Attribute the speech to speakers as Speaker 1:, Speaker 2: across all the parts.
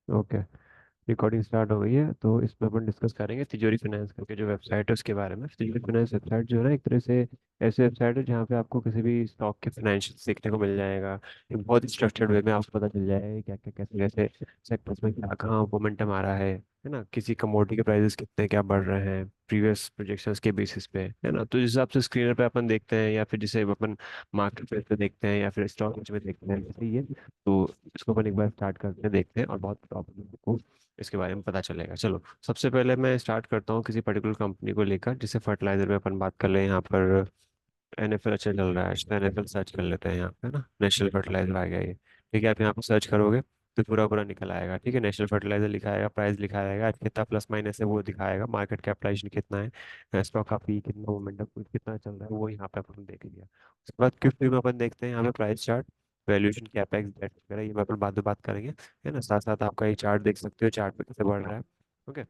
Speaker 1: Okay. Recording start हो गई है, तो इसमें अपन डिस्कस करेंगे तिजोरी फाइनेंस करके जो वेबसाइट है उसके बारे में। तिजोरी फाइनेंस वेबसाइट जो है ना, एक तरह से ऐसी वेबसाइट है जहाँ पे आपको किसी भी स्टॉक के फाइनेंशियल देखने को मिल जाएगा। एक बहुत ही स्ट्रक्चर्ड वे में आपको पता चल जाएगा कि क्या क्या कैसे कैसे सेक्टर्स में क्या कहाँ मोमेंटम आ रहा है ना, किसी कमोडिटी के प्राइसेस कितने क्या बढ़ रहे हैं प्रीवियस प्रोजेक्शंस के बेसिस पे, है ना। तो जिस हिसाब से स्क्रीनर पे अपन देखते हैं, या फिर जिसे अपन मार्केट प्लेस पे देखते हैं, या फिर स्टॉक में देखते हैं, जैसे ये। तो इसको अपन एक बार स्टार्ट करते हैं, देखते हैं, और बहुत प्रॉब्लम इसके बारे में पता चलेगा। चलो, सबसे पहले मैं स्टार्ट करता हूँ किसी पर्टिकुलर कंपनी को लेकर, जिसे फर्टिलाइजर में अपन बात कर ले यहाँ पर। एनएफएल अच्छा चल रहा है, तो एनएफएल सर्च कर लेते हैं यहाँ पे ना। नेशनल फर्टिलाइजर आ गया ये। ठीक है, आप यहाँ पे सर्च करोगे तो पूरा पूरा निकल आएगा। ठीक है, नेशनल फर्टिलाइजर लिखा आएगा, प्राइस लिखा आएगा, आज कितना प्लस माइनस है वो दिखाएगा, मार्केट कैपिटलाइजेशन कितना है, स्टॉक का पी कितना, मोमेंटम कितना चल रहा है, वो यहाँ पे अपन देख लिया। उसके बाद क्विक में अपन देखते हैं यहाँ पे price chart, valuation, capex, debt वगैरह, ये मैं अपन बाद में बात करेंगे, है ना। साथ साथ आपका ये चार्ट देख सकते हो, चार्ट पे कैसे बढ़ रहा है। ओके।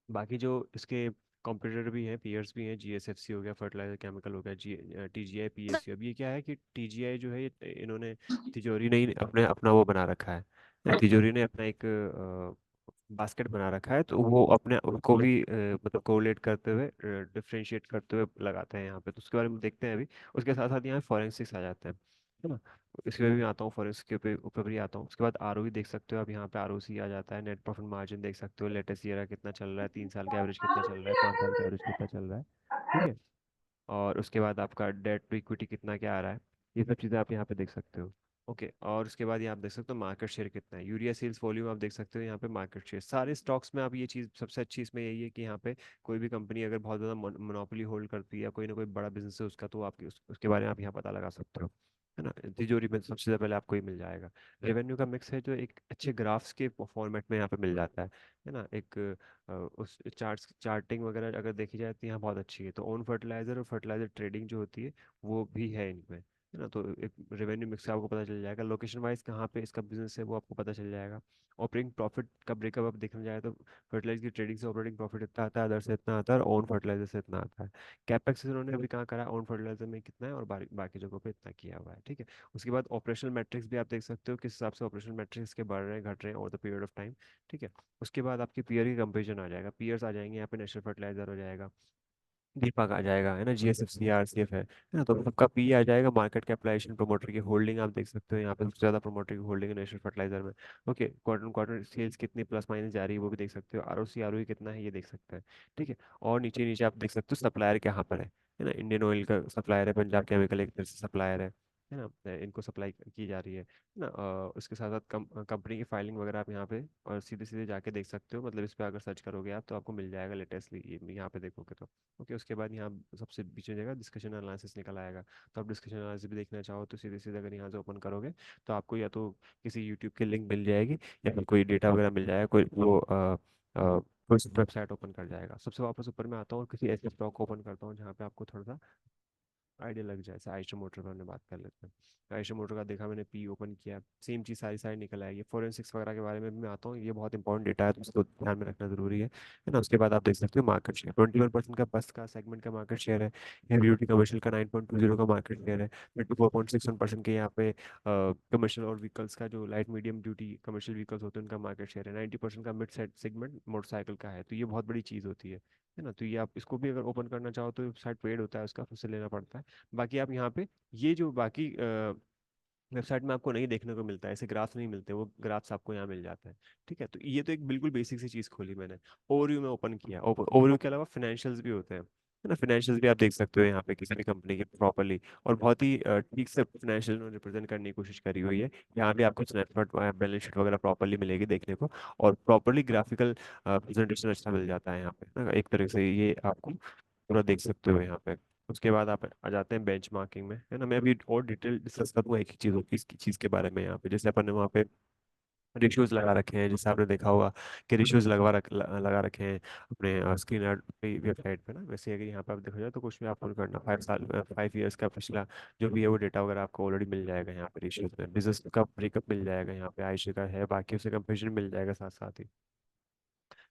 Speaker 1: बाकी जो इसके कॉम्पिटिटर भी हैं, पीयर्स भी हैं, जीएसएफसी हो गया, फर्टिलाइजर केमिकल हो गया, जी टीजीआई, पीएसयू। अब ये क्या है कि टीजीआई जो है, ये इन्होंने तिजोरी नहीं अपने अपना वो बना रखा है, तिजोरी ने अपना एक बास्केट बना रखा है, तो वो अपने उनको भी मतलब कोरिलेट करते हुए, डिफरेंशिएट करते हुए लगाते हैं यहाँ पे। तो उसके बारे में देखते हैं अभी। उसके साथ साथ यहाँ फॉरेंसिक्स आ जाते हैं, है ना। इसके भी आता हूँ, फॉरेंसिक्स के ऊपर भी आता हूँ। उसके बाद आरओई देख सकते हो, अब यहाँ पे आरओसी आ जाता है, नेट प्रॉफिट मार्जिन देख सकते हो, लेटेस्ट ईयर कितना चल रहा है, 3 साल का एवरेज कितना चल रहा है, 5 साल का एवरेज कितना चल रहा है। ठीक है। और उसके बाद आपका डेट टू इक्विटी कितना क्या आ रहा है, ये सब चीज़ें आप यहाँ पे देख सकते हो। ओके। और उसके बाद यहाँ आप देख सकते हो मार्केट शेयर कितना है, यूरिया सेल्स वॉल्यूम आप देख सकते हो यहाँ पे, मार्केट शेयर सारे स्टॉक्स में। आप ये चीज़ सबसे अच्छी इसमें यही है कि यहाँ पे कोई भी कंपनी अगर बहुत ज़्यादा मोनोपोली होल्ड करती है, या कोई ना कोई बड़ा बिजनेस है उसका, तो आप उसके बारे में आप यहाँ पता लगा सकते हो, है ना। तिजोरी में सबसे ज़्यादा पहले आपको ये मिल जाएगा। रेवेन्यू का मिक्स है जो एक अच्छे ग्राफ्स के फॉर्मेट में यहाँ पे मिल जाता है ना। एक उस चार्टिंग वगैरह अगर देखी जाए तो यहाँ बहुत अच्छी है। तो ओन फर्टिलाइजर और फर्टिलाइजर ट्रेडिंग जो होती है वो भी है इनमें, है ना। तो एक रेवेन्यू मिक्स आपको पता चल जाएगा, लोकेशन वाइज कहाँ पे इसका बिजनेस है वो आपको पता चल जाएगा। ऑपरेटिंग प्रॉफिट का ब्रेकअप आप देखने जाए तो फर्टिलाइजर की ट्रेडिंग से ऑपरेटिंग प्रॉफिट इतना आता है, अदर से इतना आता है, और ओन फर्टिलाइजर से इतना आता है। कैपेक्स इन्होंने अभी कहाँ करा, ओन फर्टिलाइजर में कितना है, और बाकी जगहों पे इतना किया हुआ है। ठीक है। उसके बाद ऑपरेशनल मैट्रिक्स भी आप देख सकते हो, किस हिसाब से ऑपरेशनल मैट्रिक्स के बढ़ रहे हैं घट रहे हैं over the period of time. ठीक है। उसके बाद आपकी पीयर की कंपेरिजन आ जाएगा, पीयर्स आ जाएंगे यहाँ पे, नेशनल फर्टिलाइजर हो जाएगा, दीपक आ जाएगा, है ना, जीएसएफसी, आरसीएफ है ना। तो सबका पी आ जाएगा, मार्केट कैपिटलाइजेशन, प्रोमोटर की होल्डिंग आप देख सकते हो यहाँ पे, सबसे ज्यादा प्रोमोटर की होल्डिंग है नेशनल फर्टिलाइजर में। ओके। क्वार्टर क्वार्टर सेल्स कितनी प्लस माइनस जा रही है वो भी देख सकते हो, आरओसी आरओई कितना है ये देख सकते हैं। ठीक है। और नीचे नीचे आप देख सकते हो सप्लायर कहाँ पर है ना। इंडियन ऑयल का सप्लायर है, पंजाब केमिकल एक तरह से सप्लायर है ना। इनको सप्लाई की जा रही है ना। उसके साथ साथ कंपनी की फाइलिंग वगैरह आप यहाँ पे और सीधे सीधे जाके देख सकते हो, मतलब इस पे अगर सर्च करोगे आप तो आपको मिल जाएगा लेटेस्टली, ये यहाँ पे देखोगे तो। ओके। उसके बाद यहाँ सबसे पीछे जगह डिस्कशन एनालिसिस निकल आएगा। तो आप डिस्कशन एनालिसिस भी देखना चाहो तो सीधे सीधे अगर यहाँ से ओपन करोगे तो आपको या तो किसी यूट्यूब की लिंक मिल जाएगी, या फिर कोई डेटा वगैरह मिल जाएगा, कोई वो कोई वेबसाइट ओपन कर जाएगा। सबसे वापस ऊपर में आता हूँ और किसी ऐसे स्टॉक ओपन करता हूँ जहाँ पे आपको थोड़ा सा आइडिया लग जाए। जैसे आइशर मोटर पर हमने बात कर लेते हैं। आइशर मोटर का देखा मैंने, पी ओपन किया, सेम चीज़ सारी सारी निकल आएगी। फोरेंसिक्स वगैरह के बारे में भी मैं आता हूँ, ये बहुत इंपॉर्टेंट डेटा है तो उसको ध्यान में रखना जरूरी है ना। उसके बाद आप देख सकते हो मार्केट शेयर, 21% का बस का सेगमेंट का मार्केट शेयर है। हेवी ड्यूटी कमर्शियल का 9.20 का मार्केट शेयर है। 24.61% के यहाँ पे कमर्शियल और व्हीकल्स का, जो light medium duty commercial vehicles होते हैं उनका मार्केट शेयर है। 90% का मिड सेगमेंट मोटरसाइकिल का है। तो ये बहुत बड़ी चीज़ होती है ना। तो ये आप इसको भी अगर ओपन करना चाहो तो साइड पेड होता है उसका, फिर से लेना पड़ता है। बाकी आप यहाँ पे ये जो बाकी वेबसाइट में आपको नहीं देखने को मिलता है, ऐसे ग्राफ्स नहीं मिलते, वो ग्राफ्स आपको यहाँ मिल जाते हैं। ठीक है। तो ये तो एक बिल्कुल बेसिक सी चीज़ खोली मैंने। ओवरव्यू में ओपन किया, ओवरव्यू के अलावा फाइनेंशियल्स भी होते हैं, है ना। फाइनेंशियल्स भी आप देख सकते हो यहाँ पे किसी भी कंपनी के प्रॉपरली, और बहुत ही ठीक से फाइनेंशियल रिप्रेजेंट करने की कोशिश करी हुई है। यहाँ भी आपको स्नैपशॉट बैलेंस शीट वगैरह प्रॉपरली मिलेगी देखने को, और प्रॉपरली ग्राफिकल प्रेजेंटेशन अच्छा मिल जाता है यहाँ पे ना। एक तरह से ये आपको पूरा देख सकते हो यहाँ पे। उसके बाद आप आ जाते हैं बेंचमार्किंग में, है ना। मैं अभी और डिटेल डिस्कस करूंगा एक ही चीज़ की, इसकी चीज़ के बारे में यहाँ पे। जैसे अपन ने वहाँ पे रिश्यूज लगा रखे हैं, जैसे आपने देखा होगा कि रिश्यूज लगा रखे हैं अपने स्क्रीन पे, वेबसाइट पे ना। वैसे अगर यहाँ पे आप देखा जाए तो कुछ भी आपको नहीं करना, 5 साल 5 ईयर्स का पिछला जो भी है वो डेटा वगैरह आपको ऑलरेडी मिल जाएगा यहाँ पे। रिश्यूज में बिजनेस का ब्रेकअप मिल जाएगा यहाँ पे, आयशे का है, बाकी उससे कंपेरिजन मिल जाएगा साथ साथ ही।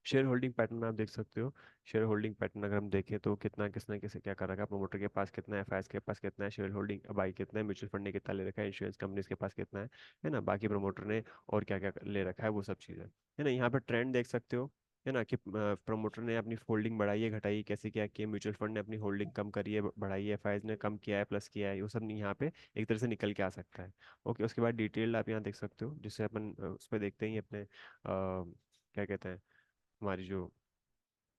Speaker 1: शेयर होल्डिंग पैटर्न आप देख सकते हो। शेयर होल्डिंग पैटर्न अगर हम देखें तो कितना किसने किसे क्या कर रखा है, प्रमोटर के पास कितना है, एफआईएस के पास कितना है, शेयर होल्डिंग बाई कितना है, म्यूचुअल फंड ने कितना ले रखा है, इंश्योरेंस कंपनीज के पास कितना है ना, बाकी प्रमोटर ने और क्या क्या ले रखा है, वो सब चीज़ें है ना। यहाँ पर ट्रेंड देख सकते हो है ना, कि प्रमोटर ने अपनी होल्डिंग बढ़ाई है घटाई है, कैसे क्या किया, म्यूचुअल फंड ने अपनी होल्डिंग कम करी है बढ़ाई है, एफआईएस ने कम किया है प्लस किया है, वो सब यहाँ पे एक तरह से निकल के आ सकता है। ओके, उसके बाद डिटेल्ड आप यहाँ देख सकते हो, जिससे अपन उस पर देखते ही अपने क्या कहते हैं, हमारी जो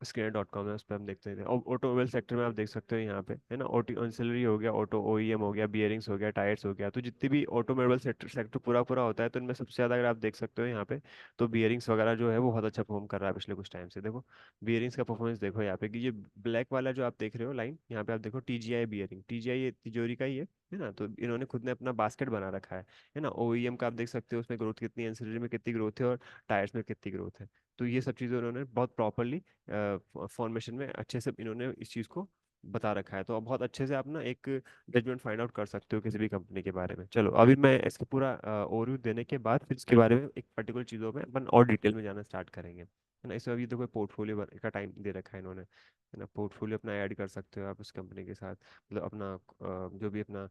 Speaker 1: स्कैनर.com है, उस पर हम देखते हैं। और ऑटोमोबाइल सेक्टर में आप देख सकते हो यहाँ पे है ना, ऑटो ऑक्सिलरी हो गया, ऑटो ओईएम हो गया, बियरिंग्स हो गया, टायर्स हो गया, तो जितनी भी ऑटोमोबाइल सेक्टर सेक्टर पूरा पूरा होता है, तो इनमें सबसे ज़्यादा अगर आप देख सकते हो यहाँ पे, तो बियरिंग्स वगैरह जो है वो बहुत अच्छा परफॉर्म कर रहा है पिछले कुछ टाइम से। देखो बियरिंग्स का परफॉर्मेंस देखो यहाँ पे, कि ये ब्लैक वाला जो आप देख रहे हो लाइन, यहाँ पे आप देखो टीजीआई बियरिंग, टीजीआई ये तिजोरी का ही है ना, तो इन्होंने खुद ने अपना बास्केट बना रखा है ना। ओईएम का आप देख सकते हो उसमें ग्रोथ कितनी है, एंसिलरी में कितनी ग्रोथ है, और टायर्स में कितनी ग्रोथ है। तो ये सब चीज़ें उन्होंने बहुत प्रॉपरली फॉर्मेशन में अच्छे से इन्होंने इस चीज़ को बता रखा है, तो अब बहुत अच्छे से आप ना एक जजमेंट फाइंड आउट कर सकते हो किसी भी कंपनी के बारे में। चलो अभी मैं इसका पूरा ओवरव्यू देने के बाद फिर इसके बारे में एक पर्टिकुलर चीज़ों में अपन और डिटेल में जाना स्टार्ट करेंगे, है ना। इसमें अभी तो कोई पोर्टफोलियो का टाइम दे रखा है इन्होंने, है ना। पोर्टफोलियो अपना ऐड कर सकते हो आप उस कंपनी के साथ, मतलब अपना जो भी अपना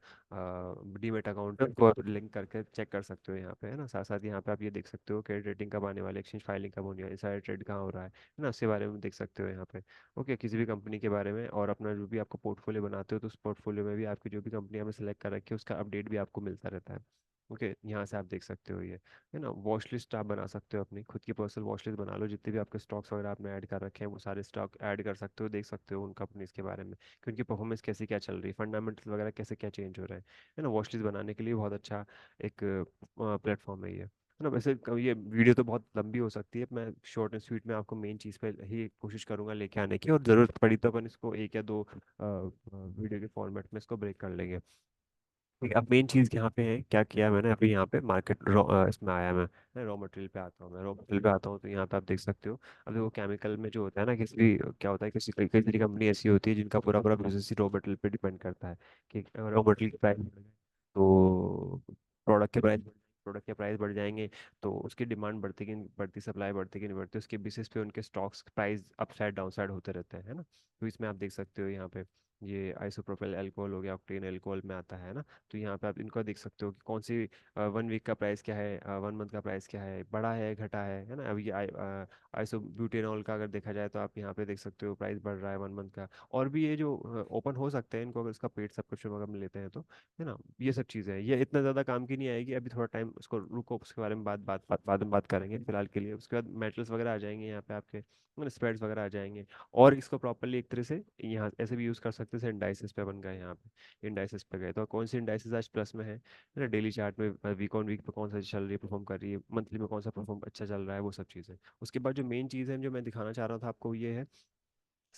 Speaker 1: डीमेट अकाउंट है उसको आप लिंक करके चेक कर सकते हो यहाँ पे, है ना। साथ साथ यहाँ पे आप ये देख सकते हो क्रेडिट रेटिंग कब आने वाले, एक्सचेंज फाइलिंग कब होनी है, सारे ट्रेड कहाँ हो रहा है ना, उसके बारे में देख सकते हो यहाँ पे। ओके, किसी भी कंपनी के बारे में, और अपना जो भी आपको पोर्टफोलियो बनाते हो तो उस पोर्टफोलियो में भी आपकी जो भी कंपनी आपने सेलेक्ट कर रखी है उसका अपडेट भी आपको मिलता रहता है। ओके, यहाँ से आप देख सकते हो ये, है ना। वॉच लिस्ट आप बना सकते हो, अपनी खुद की पर्सनल वॉच लिस्ट बना लो, जितने भी आपके स्टॉक्स वगैरह आपने ऐड कर रखे हैं वो सारे स्टॉक ऐड कर सकते हो, देख सकते हो उन कंपनीज के बारे में कि उनकी परफॉर्मेंस कैसी क्या चल रही है, फंडामेंटल वगैरह कैसे क्या चेंज हो रहा है ना। वॉच लिस्ट बनाने के लिए बहुत अच्छा एक प्लेटफॉर्म है ये, है ना। वैसे ये वीडियो तो बहुत लंबी हो सकती है, मैं शॉर्ट एंड स्वीट में आपको मेन चीज़ पे ही कोशिश करूंगा लेके आने की, और ज़रूरत पड़ी तो अपन इसको एक या दो वीडियो के फॉर्मेट में इसको ब्रेक कर लेंगे। ठीक है, अब मेन चीज़ यहाँ पे है, क्या किया मैंने अभी यहाँ पे मार्केट इसमें आया मैं रॉ मटेरियल पे आता हूँ, मैं रॉ मटेरियल पे आता हूँ, तो यहाँ पे आप देख सकते हो। अब देखो केमिकल में जो होता है ना, किसी क्या होता है, किसी कई कई सारी कंपनी ऐसी होती है जिनका पूरा पूरा बिजनेस ही रॉ मटेरियल पे डिपेंड करता है, कि रॉ मटेरियल की प्राइस तो प्रोडक्ट के प्राइस बढ़ जाएंगे, तो उसकी डिमांड बढ़ती कि बढ़ती, सप्लाई बढ़ती कि नहीं बढ़ती, उसके बेसिस पे उनके स्टॉक्स प्राइस अपसाइड डाउनसाइड होते रहते हैं, है ना। तो इसमें आप देख सकते हो यहाँ पे ये आइसोप्रोपाइल अल्कोहल हो गया, ऑक्टेन अल्कोहल में आता है ना। तो यहाँ पे आप इनको देख सकते हो कि कौन सी 1 वीक का प्राइस क्या है, 1 मंथ का प्राइस क्या है, बढ़ा है घटा है ना। अभी ये आइसोब्यूटेनॉल का अगर देखा जाए तो आप यहाँ पे देख सकते हो प्राइस बढ़ रहा है 1 मंथ का। और भी ये जो ओपन हो सकते हैं इनको, अगर इसका पेड सब्सक्रिप्शन अगर हम लेते हैं तो, है ना। ये सब चीज़ें हैं, ये इतना ज़्यादा काम की नहीं आएगी, अभी थोड़ा टाइम उसको रुको, उसके बारे में बाद में बात करेंगे फिलहाल के लिए। उसके बाद मेटल्स वगैरह आ जाएंगे यहाँ पे आपके, स्प्रेड्स वगैरह आ जाएंगे। और इसको प्रॉपरली एक तरह से यहाँ ऐसे भी यूज़ कर सकते हैं, इंडाइसिस पे बन गए यहाँ पे, इंडाइसिस पे गए तो कौन सी इंडाइसिस आज प्लस में है ना, डेली चार्ट में वीक ऑन वीक पे कौन सा चल रही है, परफॉर्म कर रही है, मंथली में कौन सा परफॉर्म अच्छा चल रहा है, वो सब चीज़ें। उसके बाद जो मेन चीज़ है जो मैं दिखाना चाह रहा था आपको, ये है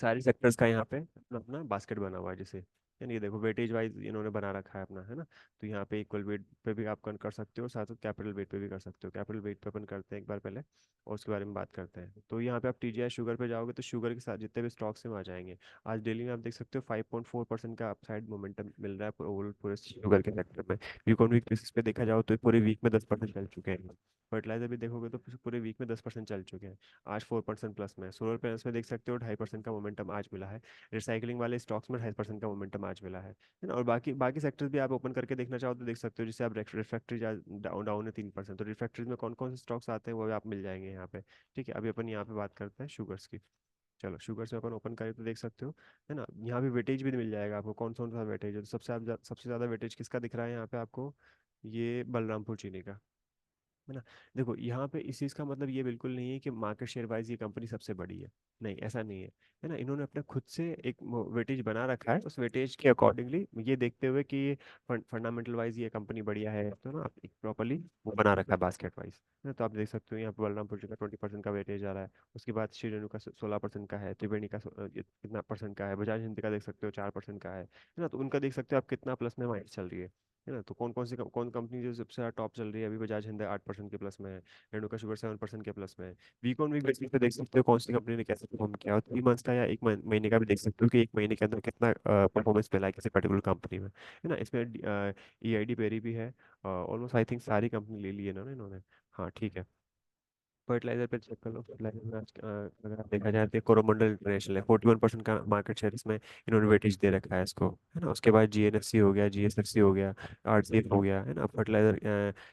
Speaker 1: सारे सेक्टर्स का यहाँ पे अपना अपना बास्केट बना हुआ है, जैसे यानी ये देखो वेटेज वाइज इन्होंने बना रखा है अपना, है ना। तो यहाँ पे इक्वल वेट पे भी आप कर सकते हो, साथ साथ कैपिटल वेट पे भी कर सकते हो। कैपिटल वेट पे अपन करते हैं एक बार पहले, और उसके बारे में बात करते हैं। तो यहाँ पे आप टीजीआई शुगर पे जाओगे तो शुगर के साथ जितने भी स्टॉक्स हैं वहाँ जाएंगे। आज डेली में आप देख सकते हो 5.4% का अपसाइड मोमेंटम मिल रहा है ओवरऑल पूरे शुगर के सेक्टर में। वीक ऑन वीक बेसिस पे देखा जाओ तो पूरे वीक में 10% चल चुके हैं। फर्टिलाइजर भी देखोगे तो पूरे वीक में 10% चल चुके हैं, आज 4% प्लस में। सोलर पैनल्स में देख सकते हो 2.5% का मोमेंटम आज मिला है। रिसाइकलिंग वाले स्टॉक्स में 2.5% का मोमेंटम आज मिला है ना। और बाकी बाकी सेक्टर्स भी आप ओपन करके देखना चाहो तो देख सकते हो, जैसे आप रिफैक्ट्रीज डाउन डाउन है 3%, तो रिफैक्ट्रीज में कौन कौन से स्टॉक्स आते हैं वो भी आप मिल जाएंगे यहाँ पे। ठीक है, अभी अपन यहाँ पे बात करते हैं शुगर्स की। चलो शुगर्स में अपन ओपन करें तो देख सकते हो, है ना। यहाँ भी वेटेज भी मिल जाएगा आपको, कौन कौन सा वेटेज है, तो सबसे ज़्यादा वेटेज किसका दिख रहा है यहाँ पे आपको, ये बलरामपुर चीनी का, है ना। देखो यहाँ पे इस चीज़ का मतलब ये बिल्कुल नहीं है कि मार्केट शेयर वाइज ये कंपनी सबसे बड़ी है, नहीं ऐसा नहीं है ना। इन्होंने अपने खुद से एक वेटेज बना रखा है, उस वेटेज के अकॉर्डिंगली ये देखते हुए कि फंडामेंटल वाइज ये कंपनी बढ़िया है, तो ना एक प्रॉपरली वो बना रखा है बास्केट वाइज, है ना। तो आप देख सकते हो यहाँ पे बलरामपुर का 20% का वेटेज आ रहा है, उसके बाद श्री रेणु का 16% का है, त्रिवेणी का कितना परसेंट का है, बजाज हिंद का देख सकते हो 4% का है ना। तो उनका देख सकते हो आप कितना प्लस में माइनस चल रही है ना। तो कौन कंपनी जो सबसे ज़्यादा टॉप चल रही है, अभी बजाज हिंद 8% के प्लस में है, रेणुका शुगर 7% के प्लस में है। वीक ऑन वीक बेसिस पे देख सकते हो कौन सी कंपनी ने कैसे परफॉर्म किया, और 3 मंथ्स का या एक महीने का भी देख सकते हो कि एक महीने के अंदर कितना परफॉर्मेंस मिला है किसी पर्टिकुलर कंपनी में, है ना। इसमें ईआईडी पेरी भी है, ऑलमोस्ट आई थिंक सारी कंपनी ले ली है ना इन्होंने। हाँ ठीक है, फर्टिलाइजर पे चेक कर लो। फर्टिलाइजर में आज अगर आप देखा जाए तो कोरोमंडल इंटरनेशनल है, 41% का मार्केट शेयर इसमें इन्होंने वेटेज दे रखा है इसको, है ना। उसके बाद जीएनएफसी हो गया, जीएसएफसी हो गया, आरसीएफ हो गया, है ना। फर्टिलाइजर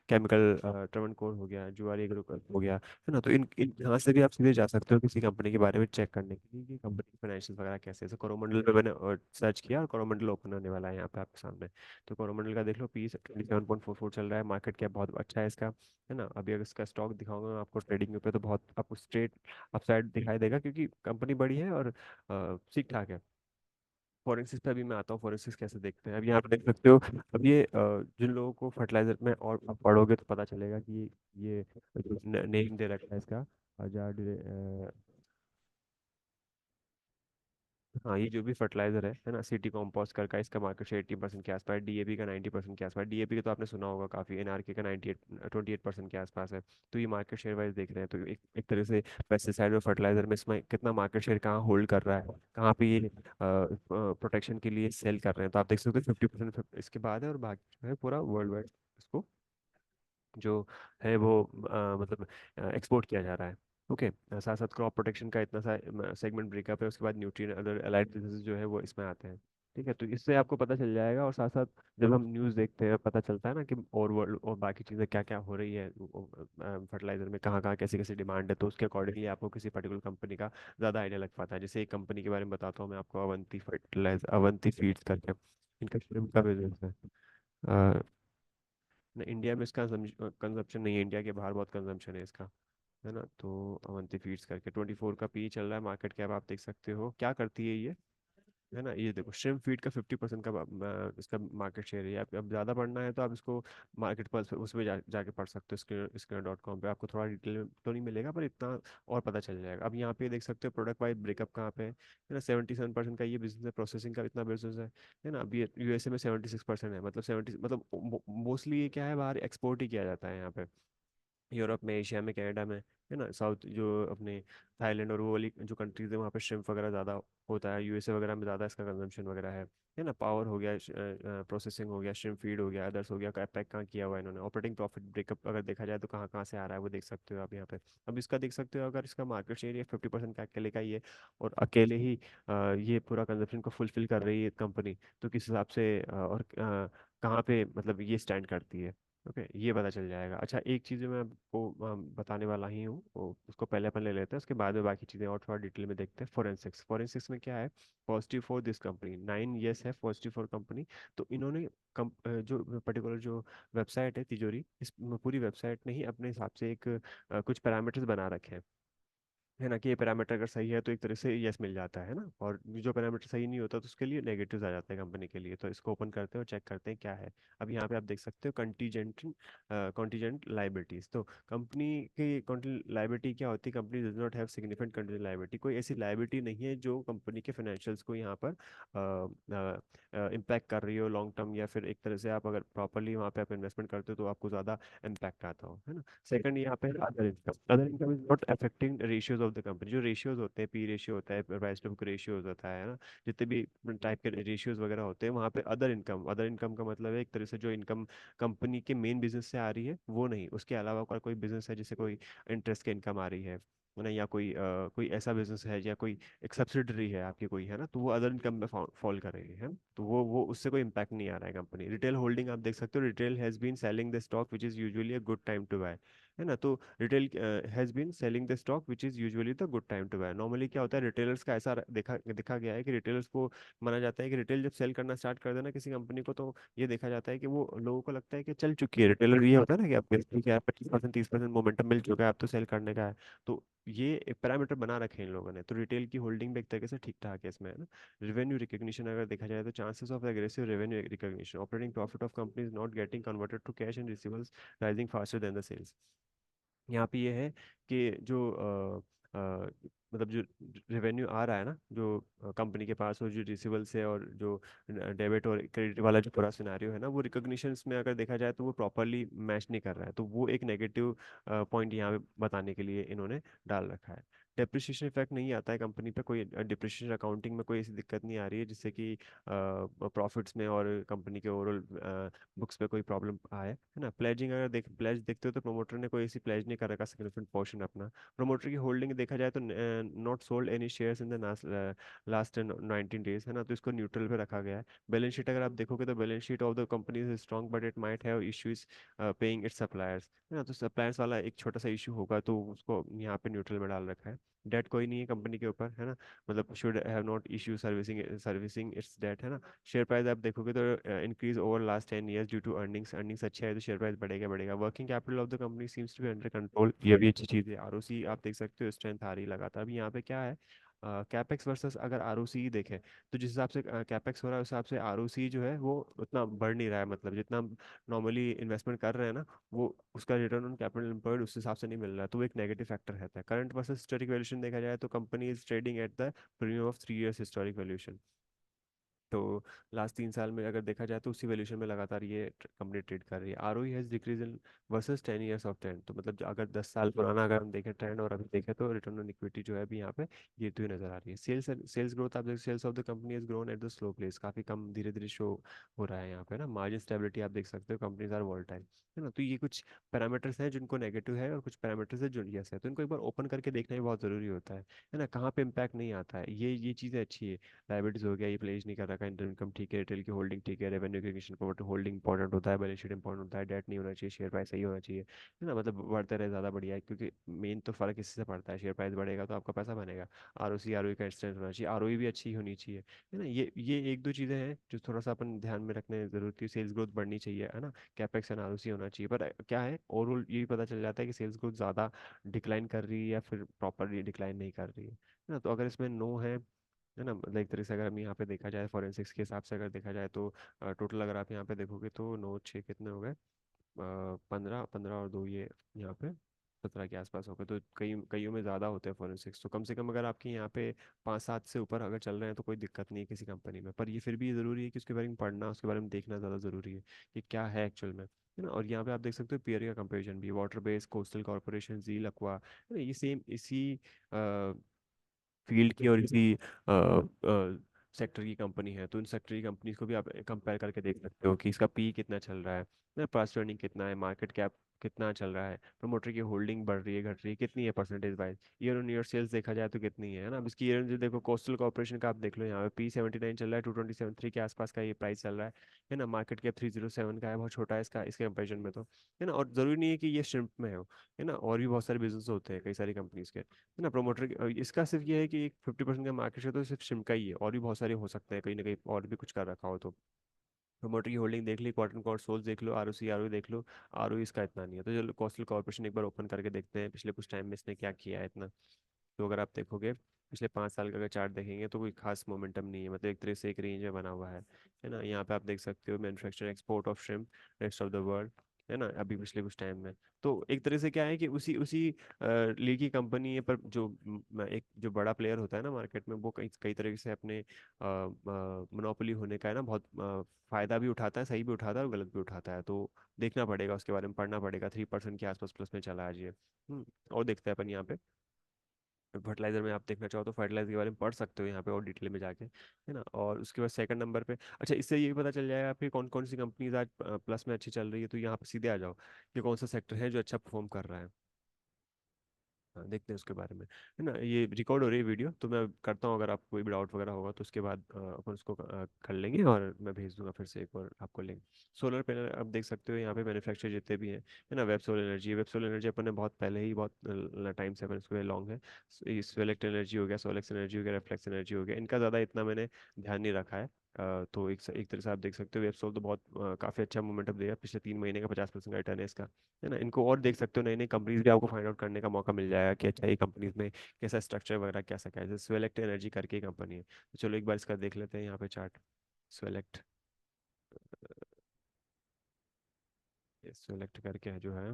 Speaker 1: केमिकल ट्रावनकोर हो गया, जुआरी एग्रो हो गया, है ना। तो इन यहाँ से भी आप सीधे जा सकते हो किसी कंपनी के बारे में चेक करने के लिए कि कंपनी की फाइनेंशियल वगैरह कैसे है। जैसे कोरोमंडल पे मैंने सर्च किया और कोरोमंडल ओपन होने वाला है यहाँ पे आपके सामने। तो कोरोमंडल का देख लो, पी 27.44 चल रहा है, मार्केट कैप बहुत अच्छा है इसका, है ना। अभी अगर इसका स्टॉक दिखाऊंगा मैं आपको ट्रेडिंग पे, तो बहुत आपको स्ट्रेट अपसाइड दिखाई देगा क्योंकि कंपनी बड़ी है और ठीक ठाक है। फोरेंसिस पे अभी मैं आता हूँ, फोरेंसिस कैसे देखते हैं। अब यहाँ पे देख सकते हो। अब ये जिन लोगों को फर्टिलाइजर में और आप पढ़ोगे तो पता चलेगा कि ये जो नेम दे रखा है इसका, आजाद, हाँ, ये जो भी फर्टिलाइजर है ना, सिटी कॉम्पोस्ट का इसका मार्केट शेयर 80% के आसपास, डीएपी का 90% के आसपास। डीएपी का तो आपने सुना होगा काफी, एनआरके का 28% के आसपास है। तो ये मार्केट शेयर वाइज देख रहे हैं तो एक तरह से पेस्टिसाइड और फर्टिलाइजर में इसमें कितना मार्केट शेयर कहाँ होल्ड कर रहा है, कहाँ पे ये प्रोटेक्शन के लिए सेल कर रहे हैं। तो आप देख सकते हो 50% इसके बाद है, और बाकी जो है पूरा वर्ल्ड वाइड इसको जो है वो मतलब एक्सपोर्ट किया जा रहा है। ओके, साथ साथ क्रॉप प्रोटेक्शन का इतना सा सेगमेंट ब्रेकअप है, उसके बाद न्यूट्रिएंट अदर अलाइड बिजनेसेस जो है वो इसमें आते हैं। ठीक है, तो इससे आपको पता चल जाएगा। और साथ साथ जब हम न्यूज़ देखते हैं पता चलता है ना कि और वर्ल्ड और बाकी चीज़ें क्या क्या हो रही है फर्टिलाइजर में, कहाँ कहाँ कैसी कैसी डिमांड है, तो उसके अकॉर्डिंगली आपको किसी पर्टिकुलर कंपनी का ज़्यादा आइडिया लग पाता है। जैसे एक कंपनी के बारे में बताता हूँ मैं आपको, अवंती फर्टिलाइजर, अवंती फीड्स करके, इनका shrimp का बिजनेस है। ना, इंडिया में इसका कंजप्शन नहीं है, इंडिया के बाहर बहुत कंजम्पशन है इसका, है ना। तो अवंती फीड्स करके 24 का पी चल रहा है, मार्केट कैप आप देख सकते हो। क्या करती है ये, है ना। ये देखो, श्रिम्प फीड का 50% का इसका मार्केट शेयर है। आप अब ज़्यादा पढ़ना है तो आप इसको मार्केट पर उसमें जाके पढ़ सकते हो, स्क्रीनर.com पे। आपको थोड़ा डिटेल में तो नहीं मिलेगा पर इतना और पता चल जाएगा। अब यहाँ पे देख सकते हो प्रोडक्ट वाइज ब्रेकअप कहाँ पे है ना। 77% का ये बिजनेस है, प्रोसेसिंग का इतना बिजनेस है ना। अभी यूएसए में 76% है, मतलब 70, मतलब मोस्टली ये क्या है, बाहर एक्सपोर्ट ही किया जाता है यहाँ पे, यूरोप में, एशिया में, कनाडा में, है ना। साउथ जो अपने थाईलैंड और वो वाली जो कंट्रीज है वहाँ पे श्रिम्प वगैरह ज़्यादा होता है, यूएसए वगैरह में ज़्यादा इसका कंजम्पशन वगैरह है ना। पावर हो गया, प्रोसेसिंग हो गया, श्रिम्प फीड हो गया, अदर्स हो गया, का पैक कहाँ किया हुआ है इन्होंने। ऑपरेटिंग प्रॉफिट ब्रेकअप अगर देखा जाए तो कहाँ कहाँ से आ रहा है वो देख सकते हो आप यहाँ पे। अब इसका देख सकते हो, अगर इसका मार्केट शेयर ये 50% का अकेले का ही है और अकेले ही ये पूरा कंजप्शन को फुलफिल कर रही है कंपनी, तो किस हिसाब से और कहाँ पे मतलब ये स्टैंड करती है। ओके, ये पता चल जाएगा। अच्छा, एक चीज़ जो मैं आपको बताने वाला ही हूँ, वो उसको पहले अपन ले लेते हैं, उसके बाद में बाकी चीज़ें और थोड़ा डिटेल में देखते हैं। फोरेंसिक्स, फोरेंसिक्स में क्या है, positive for this company, 9 yes है पॉजिटिव फॉर कंपनी। तो इन्होंने जो पर्टिकुलर जो वेबसाइट है तिजोरी, इस पूरी वेबसाइट ने ही अपने हिसाब से एक कुछ पैरामीटर्स बना रखे हैं, है ना। कि ये पैरामीटर अगर सही है तो एक तरह से यस मिल जाता है ना, और जो पैरामीटर सही नहीं होता तो उसके लिए नेगेटिव्स आ जाते हैं कंपनी के लिए। तो इसको ओपन करते हैं और चेक करते हैं क्या है। अब यहाँ पे आप देख सकते हो कंटीजेंट लाइबिलिटीज। तो कंपनी की कंटीजेंट लाइबिलिटी क्या होती है, company does not have significant contingent liability. कोई ऐसी लाइबिलिटी नहीं है जो कंपनी के फाइनेंशियल्स को यहाँ पर इम्पैक्ट कर रही हो लॉन्ग टर्म, या फिर एक तरह से आप अगर प्रॉपरली वहाँ पे आप इन्वेस्टमेंट करते हो तो आपको ज़्यादा इम्पैक्ट आता हो, है ना। सेकंड यहाँ पे other income, other income is not affecting ratios of the company. जो रेशियोज होते हैं, पी रेशियो होता है, प्राइस टू बुक रेशियोज होता है ना, जितने भी टाइप के रेशियोज वगैरह होते हैं वहाँ पे अदर इनकम का मतलब है एक तरह से जो इनकम कंपनी के मेन बिजनेस से आ रही है वो नहीं, उसके अलावा कोई बिजनेस है, जैसे कोई इंटरेस्ट की इनकम आ रही है ना, या कोई ऐसा बिजनेस है या कोई एक सब्सिडरी है आपकी कोई, है ना, तो वो अदर इनकम में फॉल करेगी, है ना। तो वो उससे कोई इम्पैक्ट नहीं आ रहा है कंपनी। रिटेल होल्डिंग आप देख सकते हो, retail has been selling the stock which is usually a good time to buy, है ना। तो retail has been selling the stock which is usually the good time to buy. Normally क्या होता है, रिटेलर्स का ऐसा देखा गया है कि रिटेलर्स को माना जाता है कि रिटेल जब सेल करना स्टार्ट कर देना किसी कंपनी को, तो ये देखा जाता है कि वो लोगों को लगता है कि चल चुकी है रिटेलर, ये होता है ना कि आप ठीक है, 25% 30% मोमेंटम मिल चुका है, अब तो सेल करने का है। तो ये एक पैरामीटर बना रखे हैं इन लोगों ने। तो रिटेल की होल्डिंग भी एक तरीके से ठीक ठाक है इसमें, है ना। रेवेन्यू रिकग्निशन अगर देखा जाए तो chances of aggressive revenue recognition, operating profit of company is not getting converted to cash and receivables rising faster than the sales. यहाँ पे ये है कि जो मतलब जो रेवेन्यू आ रहा है ना, जो कंपनी के पास, और जो रिसीवल्स है, और जो डेबिट और क्रेडिट वाला जो पूरा सिनेरियो है ना, वो रिकॉग्निशन में अगर देखा जाए तो वो प्रॉपरली मैच नहीं कर रहा है। तो वो एक नेगेटिव पॉइंट यहाँ पे बताने के लिए इन्होंने डाल रखा है। डेप्रिसिएशन इफेक्ट नहीं आता है कंपनी पे, कोई डिप्रिसिएशन अकाउंटिंग में कोई ऐसी दिक्कत नहीं आ रही है जिससे कि प्रॉफिट्स में और कंपनी के ओवरऑल बुक्स पे कोई प्रॉब्लम आए, है ना। प्लेजिंग अगर प्लेज देखते हो तो प्रोमोटर ने कोई ऐसी प्लेज नहीं कर रखा सिग्निफिकेंट पोर्शन अपना। प्रोमोटर की होल्डिंग देखा जाए तो not sold any shares in the last 19 days, है ना, तो इसको न्यूट्रल पे रखा गया है। बैलेंस शीट अगर आप देखोगे तो balance sheet of the company is strong but it might have issues paying it's suppliers, है ना, तो सप्लायर्स वाला एक छोटा सा इशू होगा तो उसको यहाँ पे न्यूट्रल में डाल रखा है। डेट कोई नहीं है कंपनी के ऊपर, है ना, मतलब should have not issue servicing servicing its debt, है ना। शेयर प्राइस आप देखोगे तो increase over last 10 years due to earnings, earnings अच्छा है तो शेयर प्राइस बढ़ेगा बढ़ेगा। Working capital of the company seems to be under control, ये भी अच्छी चीज़ है। आरओसी आप देख सकते हो स्ट्रेंथ आ रही है लगातार। अभी यहाँ पे क्या है, कैपेक्स वर्सेस अगर आरओसी देखें तो जिस हिसाब से कैपेक्स हो रहा है उस हिसाब से आरओसी जो है वो उतना बढ़ नहीं रहा है, मतलब जितना नॉर्मली इन्वेस्टमेंट कर रहे हैं ना, वो उसका रिटर्न ऑन कैपिटल एम्प्लॉयड उस हिसाब से नहीं मिल रहा है, तो वो एक नेगेटिव फैक्टर रहता है। करंट वर्सेस हिस्टोरिक वैल्यूएशन देखा जाए तो company is trading at the premium of 3 years historic valuation. तो लास्ट 3 साल में अगर देखा जाए तो उसी वैल्यूशन में लगातार ये कंपनी ट्रेड कर रही है। ROE has decrease in versus 10 years of trend, तो मतलब अगर 10 साल पुराना अगर हम देखें ट्रेंड और अभी देखें तो रिटर्न ऑन इक्विटी जो है अभी यहाँ पे गिरती हुई नजर आ रही है। सेल्स ग्रोथ आप देख, sales of the company has grown at the slow place, काफी कम धीरे धीरे शो हो रहा है यहाँ पे ना। मार्जिन स्टेबिलिटी आप देख सकते हो, कंपनीज आर वॉलेटाइल, है ना। तो ये कुछ पैरामीटर्स हैं जिनको नेगेटिव है और कुछ पैरामीटर्स है जो यस है, तो इनको एक बार ओपन करके देखना भी बहुत जरूरी होता है ना, कहाँ पे इम्पैक्ट नहीं आता है, ये चीज़ें अच्छी है। लाइबिलिटीज हो गया, ये प्लेज नहीं कर रखा, इंटर इनकम ठीक है, रिटेल की होल्डिंग ठीक है, रेवेन्यू रिकग्निशन को होल्डिंग इंपॉर्टेंट होता है, बैलेंस शीट इंपॉर्टेंट होता है, डेट नहीं होना चाहिए, शेयर प्राइस सही होना चाहिए, है ना, मतलब बढ़ते रहे ज़्यादा बढ़िया है, क्योंकि मेन तो फर्क इससे पड़ता है, शेयर प्राइस बढ़ेगा तो आपका पैसा बनेगा। आरओसी आरओई का स्ट्रेंथ होना चाहिए, आरओई भी अच्छी होनी चाहिए, है ना। ये एक दो चीज़ें हैं जो थोड़ा सा अपन ध्यान में रखने जरूरत है। सेल्स ग्रोथ बढ़नी चाहिए, है ना, कैपेक्स एंड आरओसी होना चाहिए, पर क्या है ओवरऑल ये भी पता चल जाता है कि सेल्स ग्रोथ ज़्यादा डिक्लाइन कर रही है या फिर प्रॉपरली डिक्लाइन नहीं कर रही है ना। तो अगर इसमें नो है ना, मतलब एक तरह से अगर हम यहाँ पे देखा जाए फॉरेंसिक्स के हिसाब से अगर देखा जाए तो टोटल अगर आप यहाँ पे देखोगे तो 9 6 कितने हो गए, 15 15 और 2 ये यहाँ पे 17 के आसपास हो गए, तो कई कईयों में ज़्यादा होते हैं फॉरेंसिक्स, तो कम से कम अगर आपके यहाँ पे 5 7 से ऊपर अगर चल रहे हैं तो कोई दिक्कत नहीं है किसी कंपनी में। पर ये फिर भी ज़रूरी है कि उसके बारे में पढ़ना, उसके बारे में देखना ज़्यादा ज़रूरी है कि क्या है एक्चुअल में, है ना। और यहाँ पे आप देख सकते हो पीयर का कंपेरिजन भी, वाटर बेस, कोस्टल कॉर्पोरेशन, जील, अक्वा, है ना, ये सेम इसी फील्ड की और इसी सेक्टर की कंपनी है, तो इन सेक्टर की कंपनीज को भी आप कंपेयर करके देख सकते हो कि इसका पी कितना चल रहा है, प्राइस अर्निंग कितना है, मार्केट कैप कितना चल रहा है, प्रमोटर की होल्डिंग बढ़ रही है घट रही है कितनी है percentage wise, year on year sales देखा जाए तो कितनी है ना। अब इसकी ईयर देखो, कोस्टल कॉर्पोरेशन का आप देख लो, यहाँ पे P79 चल रहा है, 227 3 के आसपास का ये प्राइस चल रहा है ना। मार्केट कैप 307 का है, बहुत छोटा है इसका, इसके कंपेरिजन में तो, है ना। और जरूरी नहीं है कि ये श्रिम्प में हो, है ना, और भी बहुत सारे बिजनेस होते हैं कई सारी कंपनीज के, है ना। प्रमोटर इसका सिर्फ ये है कि एक 50% का मार्केट शेयर तो सिर्फ सिम का ही है, और भी बहुत सारे हो सकते हैं कहीं ना कहीं और भी कुछ कर रखा हो तो। प्रमोटर की होल्डिंग देख ली, क्वार्टर कॉर्ड सोल्स देख लो, आरओसी आरओई देख लो, आरओई इसका इतना नहीं है, तो चलो कोस्टल कॉर्पोरेशन एक बार ओपन करके देखते हैं पिछले कुछ टाइम में इसने क्या किया है इतना। तो अगर आप देखोगे पिछले 5 साल का अगर चार्ट देखेंगे तो कोई खास मोमेंटम नहीं है, मतलब एक तरह से एक रेंज में बना हुआ है ना। यहाँ पे आप देख सकते हो manufacturing export of shrimp rest of the world, है ना, अभी पिछले कुछ टाइम में। तो एक तरह से क्या है कि उसी उसी लीग की कंपनी है, पर जो एक जो बड़ा प्लेयर होता है ना मार्केट में, वो कई कई तरीके से अपने मोनोपोली होने का है ना बहुत फायदा भी उठाता है, सही भी उठाता है और गलत भी उठाता है, तो देखना पड़ेगा, उसके बारे में पढ़ना पड़ेगा। 3% के आसपास प्लस में चला आज ये। और देखते हैं अपन यहाँ पे फर्टिलाइजर में, आप देखना चाहो तो फर्टिलाइजर के बारे में पढ़ सकते हो यहाँ पे और डिटेल में जाके, है ना। और उसके बाद सेकंड नंबर पे, अच्छा, इससे ये भी पता चल जाएगा आपकी कौन कौन सी कंपनीज आज प्लस में अच्छी चल रही है, तो यहाँ पे सीधे आ जाओ कि कौन सा सेक्टर है जो अच्छा परफॉर्म कर रहा है। हाँ, देखते हैं उसके बारे में, है ना। ये रिकॉर्ड हो रही है वीडियो, तो मैं करता हूँ, अगर आपको कोई भी डाउट वगैरह होगा तो उसके बाद अपन उसको कर लेंगे, और मैं भेज दूंगा फिर से एक और आपको लिंक। सोलर पैनल आप देख सकते हो यहाँ पे मैन्युफैक्चर जितने भी हैं, है ना। Web solar energy, web solar energy अपन ने बहुत पहले ही बहुत टाइम से अपन इसको लॉन्ग है। सोलेक्ट एनर्जी हो गया, सोलेक्स एनर्जी हो गया, रिफ्लेक्स एनर्जी हो गया, इनका ज़्यादा इतना मैंने ध्यान नहीं रखा है। तो एक तरह से आप देख सकते हो वेब सोल तो बहुत काफ़ी अच्छा मोमेंटम देगा, पिछले 3 महीने का 50% का रिटर्न है इसका, है ना। इनको और देख सकते हो, नई नई कंपनीज भी आपको फाइंड आउट करने का मौका मिल जाएगा कि अच्छा ये कंपनीज में कैसा स्ट्रक्चर वगैरह कैसा क्या है, जैसे स्वेलेक्ट एनर्जी करके कंपनी है, तो चलो एक बार इसका देख लेते हैं यहाँ पे चार्ट। स्वेलेक्ट, स्वेलेक्ट करके है जो है,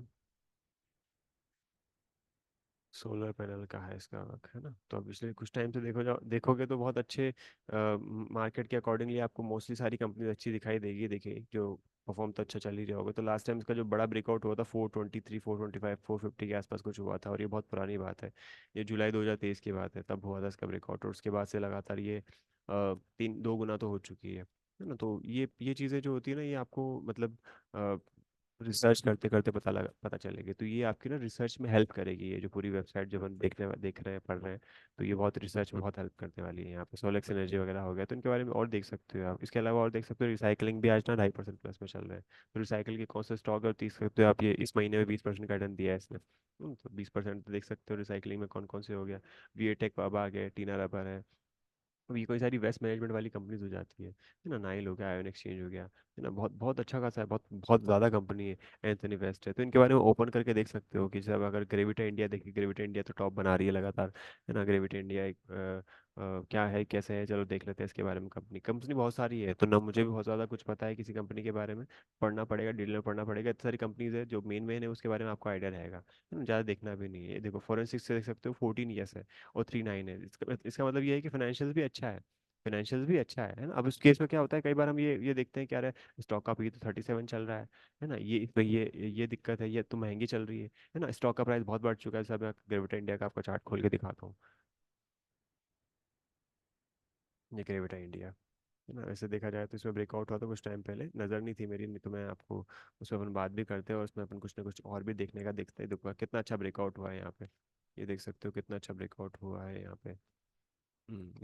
Speaker 1: सोलर पैनल का है इसका वर्क, है ना। तो अब पिछले कुछ टाइम से देखोगे तो बहुत अच्छे मार्केट के अकॉर्डिंगली आपको मोस्टली सारी कंपनी अच्छी दिखाई देगी। देखिए जो परफॉर्म तो अच्छा चल ही रहा होगा। तो लास्ट टाइम इसका जो बड़ा ब्रेकआउट हुआ था 423, 425, 450 के आसपास कुछ हुआ था, और ये बहुत पुरानी बात है। ये जुलाई 2023 की बात है, तब हुआ था इसका ब्रेकआउट, और उसके बाद से लगातार ये तीन दो गुना तो हो चुकी है ना। तो ये चीज़ें जो होती है ना, ये आपको मतलब रिसर्च करते करते पता चलेगी। तो ये आपकी ना रिसर्च में हेल्प करेगी, ये जो पूरी वेबसाइट जो हम देख रहे हैं पढ़ रहे हैं। तो ये बहुत रिसर्च में बहुत हेल्प करने वाली है। यहाँ पे सोलेक्स एनर्जी वगैरह हो गया, तो इनके बारे में और देख सकते हो आप। इसके अलावा और देख सकते हो रिसाइकलिंग भी आज ना 2.5% प्लस में चल रहा है। तो रिसाइकिल के कौन से स्टॉक है, और देख सकते हो आप ये इस महीने में 20% का रिटर्न दिया है इसने। तो 20% देख सकते हो रिसाइकलिंग में कौन कौन से हो गया। वीएटेक अब आ गया, टीना रबर है। अब ये कोई सारी वेस्ट मैनेजमेंट वाली कंपनीज हो जाती है ना। नाइल हो गया, आयन एक्सचेंज हो गया, है ना। बहुत बहुत अच्छा खासा है, बहुत बहुत ज़्यादा कंपनी है। एंथनी वेस्ट है, तो इनके बारे में ओपन करके देख सकते हो कि जब अगर ग्रेविटा इंडिया देखिए, ग्रेविटा इंडिया तो टॉप बना रही है लगातार, है ना। ग्रेविटा इंडिया एक क्या है कैसे है, चलो देख लेते हैं इसके बारे में। कंपनी कंपनी बहुत सारी है, तो ना मुझे भी बहुत ज़्यादा कुछ पता है किसी कंपनी के बारे में। पढ़ना पड़ेगा, डिटेल में पढ़ना पड़ेगा। इतनी सारी कंपनीज है जो मेन मेन है, उसके बारे में आपको आइडिया रहेगा, है ना। ज़्यादा देखना भी नहीं है। ये देखो फॉरेंसिक से देख सकते हो 14 ईयर्स है, और 3.9 है। इसका मतलब ये है कि फाइनेंशियल भी अच्छा है। फाइनेंशियल भी अच्छा है ना। अब इस केस में क्या होता है, कई बार हम ये देखते हैं कि यार स्टॉक का ये तो 37 चल रहा है ना। ये इसमें ये दिक्कत है, ये तो महंगी चल रही है ना। स्टॉक का प्राइस बहुत बढ़ चुका है। सब मैं ग्रेविटा इंडिया का आपको चार्ट खोल के दिखाता हूँ। ये ग्रेविटा इंडिया है ना। वैसे देखा जाए तो इसमें ब्रेकआउट हुआ तो कुछ टाइम पहले, नज़र नहीं थी मेरी, नहीं तो मैं आपको उसमें अपन बात भी करते हैं, और उसमें अपन कुछ ना कुछ और भी देखने का देखते हैं। देखो कितना अच्छा ब्रेकआउट हुआ है यहाँ पे। ये देख सकते हो कितना अच्छा ब्रेकआउट हुआ है यहाँ पे।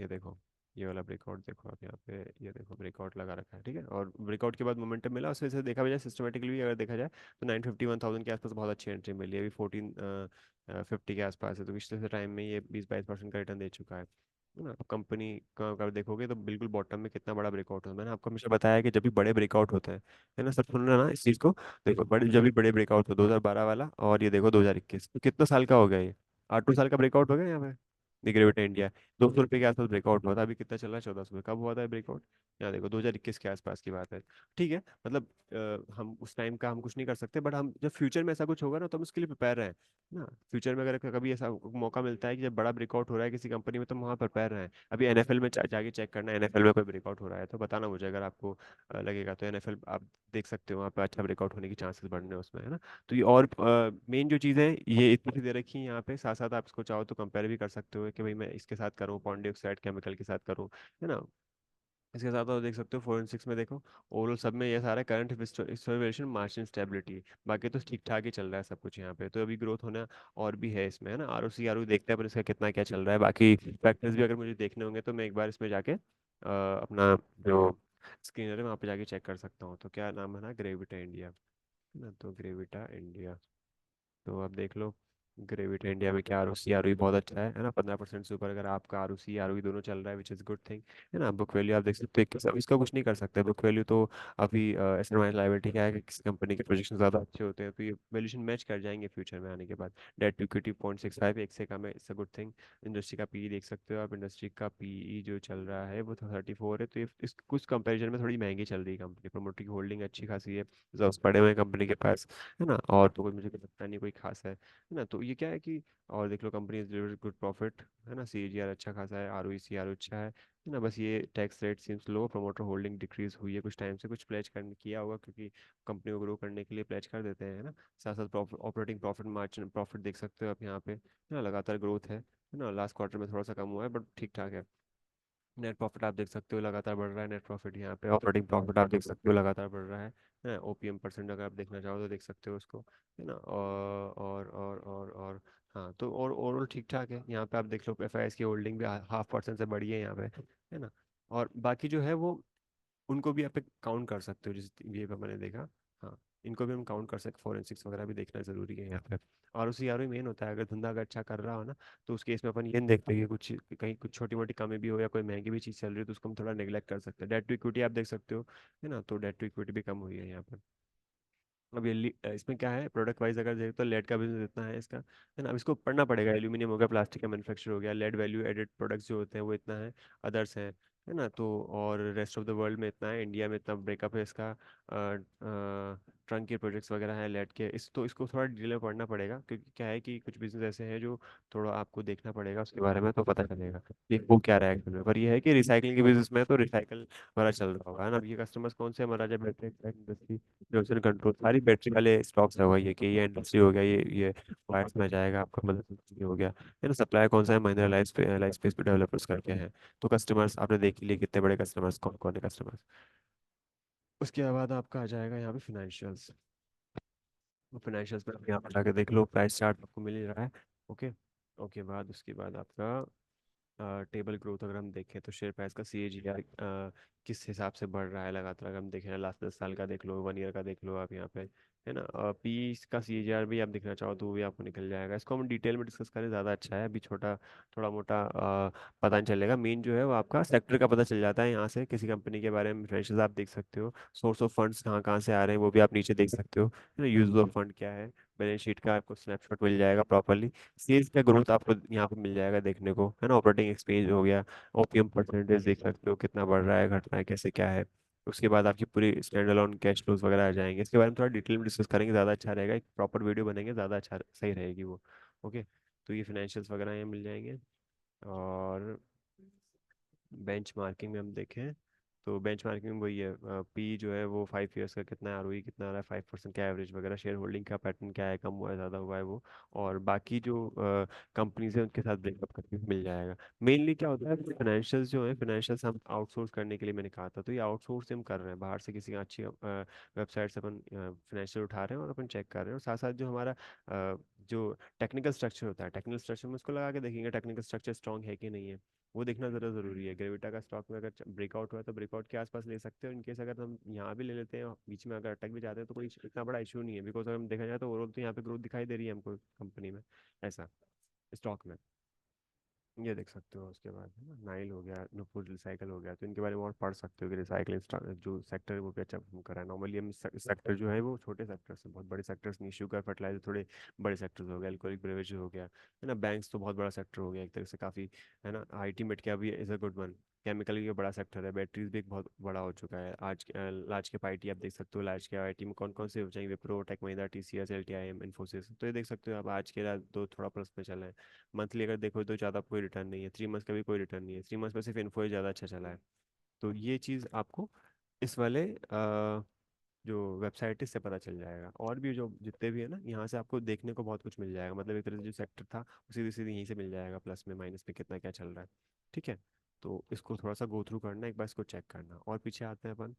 Speaker 1: ये देखो, ये वाला ब्रेकआउट देखो आप यहाँ पे। ये देखो ब्रेकआउट लगा रखा है, ठीक है। और ब्रेकआउट के बाद मोमेंटम मिला, उस वजह से देखा जाए सिस्टमेटिकली भी अगर देखा जाए तो 951,000 के आसपास बहुत अच्छी एंट्री मिली है। अभी 1450 के आसपास है, तो पिछले से टाइम में ये 20-22% का रिटर्न दे चुका है ना। कंपनी का अगर देखोगे तो बिल्कुल बॉटम में कितना बड़ा ब्रेकआउट होता है। मैंने आपको हमेशा बताया है कि जब भी बड़े ब्रेकआउट होते हैं, है ना, सब सुन रहे हैं ना इस चीज़ को। देखो बड़े जब भी बड़े ब्रेकआउट हो, 2012 वाला, और ये देखो 2021, तो कितना साल का हो गया ये, 8 साल का ब्रेकआउट हो गया यहाँ पे। ग्रेविटा इंडिया 200 रुपये के आसपास ब्रेकआउट हुआ था। अभी कितना चल रहा है, 1400 में। कब हुआ था ब्रेकआउट, यहाँ देखो 2021 के आसपास की बात है। ठीक है, मतलब हम उस टाइम का हम कुछ नहीं कर सकते, बट हम जब फ्यूचर में ऐसा कुछ होगा ना, तो हम उसके लिए प्रिपेयर रहें ना। फ्यूचर में अगर कभी ऐसा मौका मिलता है कि जब बड़ा ब्रेकआउट हो रहा है किसी कंपनी में, तो हम वहाँ प्रिपेयर रहें। अभी एनएफएल में जाके चेक करना है, एनएफएल में कोई ब्रेकआउट हो रहा है तो बताना मुझे, अगर आपको लगेगा तो। एनएफएल आप देख सकते हो, वहाँ पे अच्छा ब्रेकआउट होने की चांसेस बढ़ने हैं उसमें, है ना। तो ये और मेन जो चीज़ है ये इतनी सी दे रखी है यहाँ पे। साथ साथ आप इसको चाहो तो कंपेयर भी कर सकते हो कि भाई मैं इसके साथ करूँ, पॉन्डी ऑक्साइड केमिकल के साथ करूँ, है ना। इसके साथ और देख सकते हो फोरेंसिक्स में देखो, ओवरऑल सब में ये सारा करंट हिस्टोरिएशन, मार्जिन स्टेबिलिटी, बाकी तो ठीक ठाक ही चल रहा है सब कुछ यहाँ पे। तो अभी ग्रोथ होना और भी है इसमें, है ना। आर ओ देखते हैं पर इसका कितना क्या चल रहा है, बाकी फैक्टर्स भी अगर मुझे देखने होंगे तो मैं एक बार इसमें जाके अपना जो स्क्रीनर है वहाँ पे जाके चेक कर सकता हूँ। तो क्या नाम है ना, ग्रेविटा इंडिया, है ना। तो ग्रेविटा इंडिया, तो आप देख लो ग्रेविटी इंडिया में क्या आर ओ बहुत अच्छा है ना। 15% से ऊपर अगर आपका आर ओ दोनों चल रहा है, विच इज़ गुड थिंग, है ना। बुक वैल्यू आप देख सकते हो, अब इसका कुछ नहीं कर सकते बुक वैल्यू तो। अभी एस एन वाई लाइबिलिटी क्या है कि किसी कंपनी के प्रोजेक्शन ज़्यादा अच्छे होते हैं तो ये वैल्यूशन मैच कर जाएंगे फ्यूचर में आने के बाद। डेट टू इक्विटी 0.65, एक से कम है, it's a good thing. Industry का पी देख सकते हो आप, इंडस्ट्री का पी जो चल रहा है वो 34 है। तो ये इस कुछ कंपेरिजन में थोड़ी महंगी चल रही है कंपनी। प्रमोटर की होल्डिंग अच्छी खासी है, रिजर्व्स पड़े हुए हैं कंपनी के पास, है ना। और तो कोई मुझे लगता नहीं कोई खास है ना। तो ये क्या है कि, और देख लो कंपनी डिलीवर गुड प्रॉफिट, है ना। CAGR अच्छा खासा है, ROE CRO अच्छा है ना। बस ये टैक्स रेट सीम्स लो, प्रमोटर होल्डिंग डिक्रीज हुई है कुछ टाइम से, कुछ प्लेज करने किया होगा क्योंकि कंपनी को ग्रो करने के लिए प्लेज कर देते हैं, है ना। साथ साथ ऑपरेटिंग प्रॉफिट मार्जिन प्रॉफिट देख सकते हो आप यहाँ पे, है ना। लगातार ग्रोथ है ना। लास्ट क्वार्टर में थोड़ा सा कम हुआ है बट ठीक ठाक है। नेट प्रॉफिट आप देख सकते हो लगातार बढ़ रहा है, नेट प्रॉफिट यहाँ पे। ऑपरेटिंग प्रॉफिट आप देख सकते हो लगातार बढ़ रहा है। OPM परसेंट अगर आप देखना चाहो तो देख सकते हो उसको, है ना। और हाँ, तो और ओवरऑल ठीक ठाक है यहाँ पे। आप देख लो FIS की होल्डिंग भी 0.5% से बढ़ी है यहाँ पे, है ना। और बाकी जो है वो उनको भी आप काउंट कर सकते हो, जैसे ये मैंने देखा। हाँ, इनको भी हम काउंट कर सकते, फोरेंसिक्स वगैरह भी देखना जरूरी है यहाँ पे। और उसी आर मेन होता है, अगर धंधा अगर अच्छा कर रहा हो ना, तो उस केस में अपन ये नहीं देखते कि कुछ कहीं कुछ छोटी मोटी कमी भी हो या कोई महंगी भी चीज़ चल रही है तो उसको हम थोड़ा नेग्लेक्ट कर सकते हैं। डेट टू इक्विटी आप देख सकते हो, है ना। तो डेट टू इक्विटी भी कम हुई है यहाँ पर। अब ये इसमें क्या है, प्रोडक्ट वाइज अगर देखो तो लेड का बिजनेस इतना है इसका, है ना। अब इसको पढ़ना पड़ेगा, एल्यूमिनियम हो गया, प्लास्टिक का मैन्युफैक्चर हो गया, लेड वैल्यू एडेड प्रोडक्ट्स जो होते हैं वो इतना है, अदर्स हैं, है ना। तो और रेस्ट ऑफ द वर्ल्ड में इतना है, इंडिया में इतना ब्रेकअप है इसका। ट्रंक के प्रोजेक्ट्स वगैरह हैं लेट के, इस तो इसको थोड़ा डिटेल में पढ़ना पड़ेगा, क्योंकि क्या है कि कुछ बिजनेस ऐसे हैं जो थोड़ा आपको देखना पड़ेगा उसके बारे में, तो पता चलेगा कि वो क्या रहा है एक्चुअल में। पर ये है कि रिसाइकलिंग के बिजनेस में तो रिसाइकल वाला चल रहा होगा है ना। अब ये कस्टमर्स कौन से हैं? हमारा जब बैटरी इंडस्ट्री, जोनसन कंट्रोल, सारी बैटरी वाले स्टॉक्स है वही है कि ये इंडस्ट्री हो गया, ये वायर्स में जाएगा आपका, मदद हो गया है ना। सप्लायर कौन सा है? महिंद्रा लाइफ स्पेस पे डेवलपर्स करके हैं। तो कस्टमर्स आपने देख ही लिए कितने बड़े कस्टमर्स, कौन कौन है कस्टमर्स। उसके बाद आपका आ जाएगा यहाँ पे फिनेंशियल्स। फाइनेंशियल्स में आप यहाँ पर जाकर देख लो, प्राइस चार्ट आपको मिल ही रहा है। ओके। ओके बाद उसके बाद आपका टेबल ग्रोथ अगर हम देखें तो शेयर प्राइस का CAGR किस हिसाब से बढ़ रहा है लगातार, अगर हम देखें लास्ट 10 साल का देख लो, 1 ईयर का देख लो आप यहाँ पे, है ना। पी का CAGR भी आप देखना चाहो तो वो भी आपको निकल जाएगा। इसको हम डिटेल में डिस्कस करें ज़्यादा अच्छा है, अभी छोटा थोड़ा मोटा पता नहीं चलेगा। मेन जो है वो आपका सेक्टर का पता चल जाता है यहाँ से, किसी कंपनी के बारे में फाइनेंशियल आप देख सकते हो, सोर्स ऑफ फंड्स कहाँ कहाँ से आ रहे हैं वो भी आप नीचे देख सकते हो, है ना। यूज ऑफ फंड क्या है, बैलेंस शीट का आपको स्नैपशॉट मिल जाएगा प्रॉपरली। सेल्स का ग्रोथ आपको यहाँ पे मिल जाएगा देखने को, है ना। ऑपरेटिंग एक्सपेंस हो गया, ओपीएम परसेंटेज देख सकते हो कितना बढ़ रहा है घट रहा है कैसे क्या है। उसके बाद आपकी पूरी स्टैंड अलोन कैश फ्लोज वगैरह आ जाएंगे, इसके बारे में थोड़ा डिटेल में डिस्कस करेंगे, ज़्यादा अच्छा रहेगा, एक प्रॉपर वीडियो बनेंगे ज़्यादा अच्छा सही रहेगी वो। ओके। तो ये फिनेंशियल्स वगैरह यहाँ मिल जाएंगे। और बेंच मार्किंग में हम देखें तो बेंच मार्किंग में वही है, पी जो है वो 5 ईयर्स का कितना है, ROE कितना आ रहा है, 5% का एवरेज वगैरह, शेयर होल्डिंग का पैटर्न क्या है, कम हुआ है ज़्यादा हुआ है वो। और बाकी जो कंपनीज है उनके साथ ब्रेकअप करके भी मिल जाएगा। मेनली क्या होता है, फाइनेंशियल्स जो है, फाइनेंशियल्स हम आउटसोर्स करने के लिए मैंने कहा था, तो ये आउटसोर्स हम कर रहे हैं, बाहर से किसी अच्छी वेबसाइट से अपन फाइनेंशियल उठा रहे हैं और अपन चेक कर रहे हैं। और साथ साथ जो हमारा जो टेक्निकल स्ट्रक्चर होता है, टेक्निकल स्ट्रक्चर में उसको लगा के देखेंगे टेक्निकल स्ट्रक्चर स्ट्रॉन्ग है कि नहीं है, वो देखना ज़रा ज़रूरी है। ग्रेविटा का स्टॉक में अगर ब्रेकआउट हुआ है तो ब्रेकआउट के आसपास ले सकते हो, इनकेस अगर हम यहाँ भी ले लेते हैं बीच में अगर अटक भी जाते हैं तो कोई इतना बड़ा इशू नहीं है, बिकॉज अगर हम देखा जाए तो ओवरऑल तो यहाँ पे ग्रोथ दिखाई दे रही है हमको कंपनी में, ऐसा स्टॉक में। ये देख सकते हो। उसके बाद है ना नाइल हो गया, नुपुर रिसाइकल हो गया, तो इनके बारे में और पढ़ सकते हो कि रिसाइकलिंग जो सेक्टर है वो भी अच्छा परफॉर्म कर रहा है। नॉर्मली हम सेक्टर जो है वो छोटे सेक्टर्स हैं, बहुत बड़े सेक्टर्स नहीं, शुगर फर्टिलाइजर थोड़े बड़े सेक्टर्स हो गए, अल्कोहलिक बेवरेज हो गया, है ना। बैंक्स तो बहुत बड़ा सेक्टर हो गया एक तरह से काफ़ी, है ना। IT मिड क्या भी is a good one. Chemical भी बड़ा सेक्टर है, बैटरीज भी एक बहुत बड़ा हो चुका है आज। लार्ज कैप IT आप देख सकते हो, लार्ज कैप IT में कौन कौन से हो जाएंगे, विप्रो, टेक महिंद्रा, TCS, LTIM, इन्फोसिस, तो ये देख सकते हो आप आज के रात दो थोड़ा प्लस में चले हैं। मंथली अगर देखो तो ज़्यादा कोई रिटर्न नहीं है, 3 मंथ्स का भी कोई रिटर्न नहीं है, 3 मंथ्स में सिर्फ इन्फो ही ज़्यादा अच्छा चला है। तो ये चीज़ आपको इस वाले जो वेबसाइट है इससे पता चल जाएगा। और भी जो जितने भी है ना यहाँ से आपको देखने को बहुत कुछ मिल जाएगा, मतलब एक तरह से जो सेक्टर था वो सीधे सीधे यहीं से मिल जाएगा, प्लस में माइनस में कितना क्या चल रहा है। ठीक है। तो इसको थोड़ा सा गो थ्रू करना, एक बार इसको चेक करना। और पीछे आते हैं अपन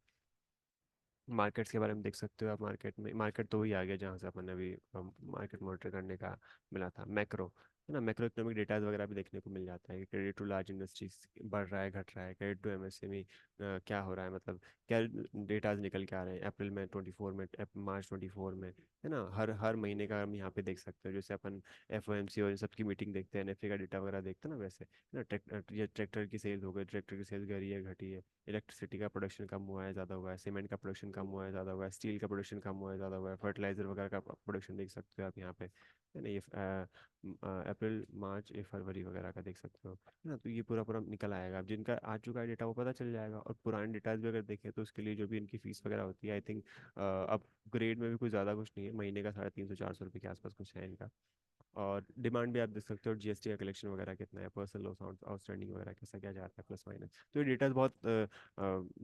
Speaker 1: मार्केट्स के बारे में, देख सकते हो आप। मार्केट में, मार्केट तो वही आ गया जहाँ से अपन ने अभी मार्केट मॉनिटर करने का मिला था, मैक्रो, है ना। मैक्रो इकोनॉमिक डेटाज वगैरह भी देखने को मिल जाता है कि क्रेडिट टू लार्ज इंडस्ट्रीज बढ़ रहा है घट रहा है, क्रेडिट टू MSME क्या हो रहा है, मतलब क्या डेटाज निकल के आ रहे हैं अप्रैल में 24 में, मार्च 24 में, है ना। हर हर महीने का हम यहाँ पे देख सकते हो, जैसे अपन FOMC और इन सबकी मीटिंग देखते हैं, NFA का डेटा वगैरह देखते हैं ना, वैसे है ना। ये ट्रैक्टर की सेल हो गई, ट्रैक्टर की सेल घटी है घटी है, इलेक्ट्रिसिटी का प्रोडक्शन कम हुआ है ज़्यादा हुआ है, सीमेंट का प्रोडक्शन कम हुआ है ज़्यादा हुआ है, स्टील का प्रोडक्शन कम हुआ है ज़्यादा हुआ है, फर्टिलाइजर वगैरह का प्रोडक्शन देख सकते हो आप यहाँ पे, है ना। ये अप्रैल मार्च ये फरवरी वगैरह का देख सकते हो, है ना। तो ये पूरा पूरा निकल आएगा, अब जिनका आ चुका है डेटा वो पता चल जाएगा। और पुराने डेटा भी अगर देखें तो उसके लिए जो भी इनकी फीस वगैरह होती है, आई थिंक अब ग्रेड में भी कुछ ज़्यादा कुछ नहीं है, महीने का 350-400 रुपये के आसपास कुछ है इनका। और डिमांड भी आप देख सकते हो, GST का कलेक्शन वगैरह कितना है, पर्सनल लॉस आउटस्टैंडिंग वगैरह कैसा क्या जा रहा है, प्लस माइनस। तो ये डिटेल्स बहुत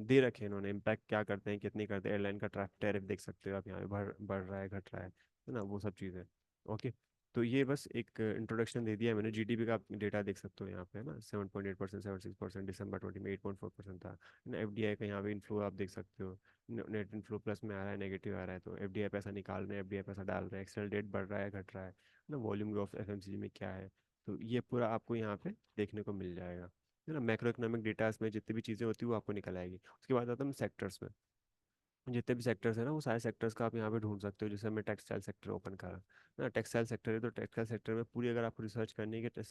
Speaker 1: दे रखे हैं इन्होंने, इम्पैक्ट क्या करते हैं कितने करते हैं, एयरलाइन का ट्रैफ टैरिफ देख सकते हो आप यहाँ पे, बढ़ रहा है घट रहा है ना, वो सब चीज़ें। ओके। तो ये बस एक इंट्रोडक्शन दे दिया है मैंने। GDP का आप डेटा देख सकते हो यहाँ पे, है ना। 7.8%, 7.6%, दिसंबर 20 में 8.4% था, है ना। FDI का यहाँ पे इन्फ्लो आप देख सकते हो, नेट इन्फ्लो प्लस में आ रहा है नेगेटिव आ रहा है, तो FDI पैसा निकाल रहे हैं, FDI पैसा डाल रहे हैं, एक्सटर्नल डेट बढ़ रहा है घट रहा है ना। वॉल्यूम ग्रोथ FMCG में क्या है, तो ये पूरा आपको यहाँ पे देखने को मिल जाएगा, है ना। मैक्रो इकोनॉमिक डेटास में जितनी भी चीज़ें होती है वो आपको निकल आएगी। उसके बाद आता है सेक्टर्स में, जितने भी सेक्टर्स हैं ना वो सारे सेक्टर्स का आप यहाँ पे ढूंढ सकते हो। जैसे मैं टेक्सटाइल सेक्टर ओपन करा ना, टेक्सटाइल सेक्टर है तो टेक्सटाइल सेक्टर में पूरी अगर आपको रिसर्च करनी है कि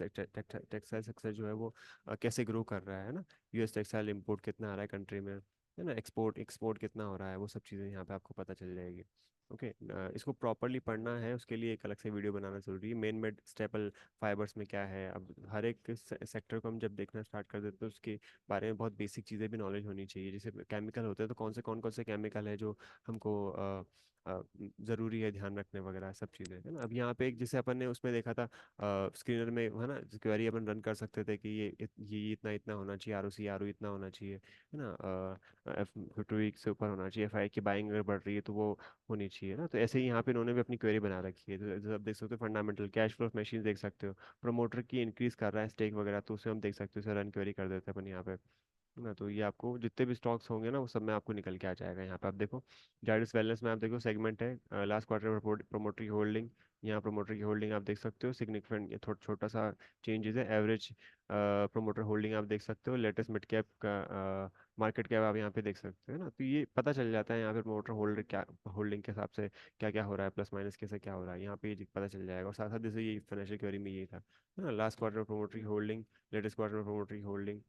Speaker 1: टेक्सटाइल सेक्टर जो है वो कैसे ग्रो कर रहा है ना। US टेक्सटाइल इम्पोर्ट कितना आ रहा है कंट्री में, है ना। एक्सपोर्ट एक्सपोर्ट कितना हो रहा है, वो सब चीज़ें यहाँ पे आपको पता चल जाएगी। ओके, इसको प्रॉपरली पढ़ना है, उसके लिए एक अलग से वीडियो बनाना जरूरी है। मेन मेड स्टेपल फाइबर्स में क्या है, अब हर एक सेक्टर को हम जब देखना स्टार्ट कर देते हैं तो उसके बारे में बहुत बेसिक चीज़ें भी नॉलेज होनी चाहिए। जैसे केमिकल होते हैं तो कौन कौन से केमिकल है जो हमको ज़रूरी है ध्यान रखने वगैरह, सब चीज़ें है ना। अब यहाँ पे एक जैसे अपन ने उसमें देखा था स्क्रीनर में है ना, क्वेरी अपन रन कर सकते थे कि ये इतना इतना होना चाहिए, आर ओ इतना होना चाहिए, है ना, एफ 2 वीक से ऊपर होना चाहिए, FI की बाइंग अगर बढ़ रही है तो वो होनी चाहिए ना। तो ऐसे ही यहाँ पे इन्होंने भी अपनी क्वेरी बना रखी है। तो आप देख सकते हो फंडामेंटल कैश फ्लो मशीन देख सकते हो, प्रमोटर की इंक्रीज कर रहा है स्टेक वगैरह, तो उसे हम देख सकते हो, उसे रन क्वेरी कर देते हैं अपन यहाँ पे, है ना। तो ये आपको जितने भी स्टॉक्स होंगे ना वो सब में आपको निकल के आ जाएगा। यहाँ पे आप देखो जाइडस वेलनेस में आप देखो सेगमेंट है लास्ट क्वार्टर प्रोमोटर की होल्डिंग, यहाँ प्रोमोटर की होल्डिंग आप देख सकते हो सिग्निफिकेंट, ये थोड़ा छोटा सा चेंजेस है। एवरेज प्रोमोटर होल्डिंग आप देख सकते हो, लेटेस्ट मिड कैप का मार्केट कैप आप यहाँ पे देख सकते हो ना। तो ये पता चल जाता है यहाँ पे प्रोमोटर होल्डर क्या होल्डिंग के हिसाब से क्या क्या हो रहा है, प्लस माइनस कैसे क्या हो रहा है, यहाँ पे ये पता चल जाएगा। और साथ साथ जैसे ये फाइनेंशियल क्वेरी में ये था, है ना, लास्ट क्वार्टर प्रोमोटर की होल्डिंग, लेटेस्ट क्वार्टर प्रोमोटर की होल्डिंग,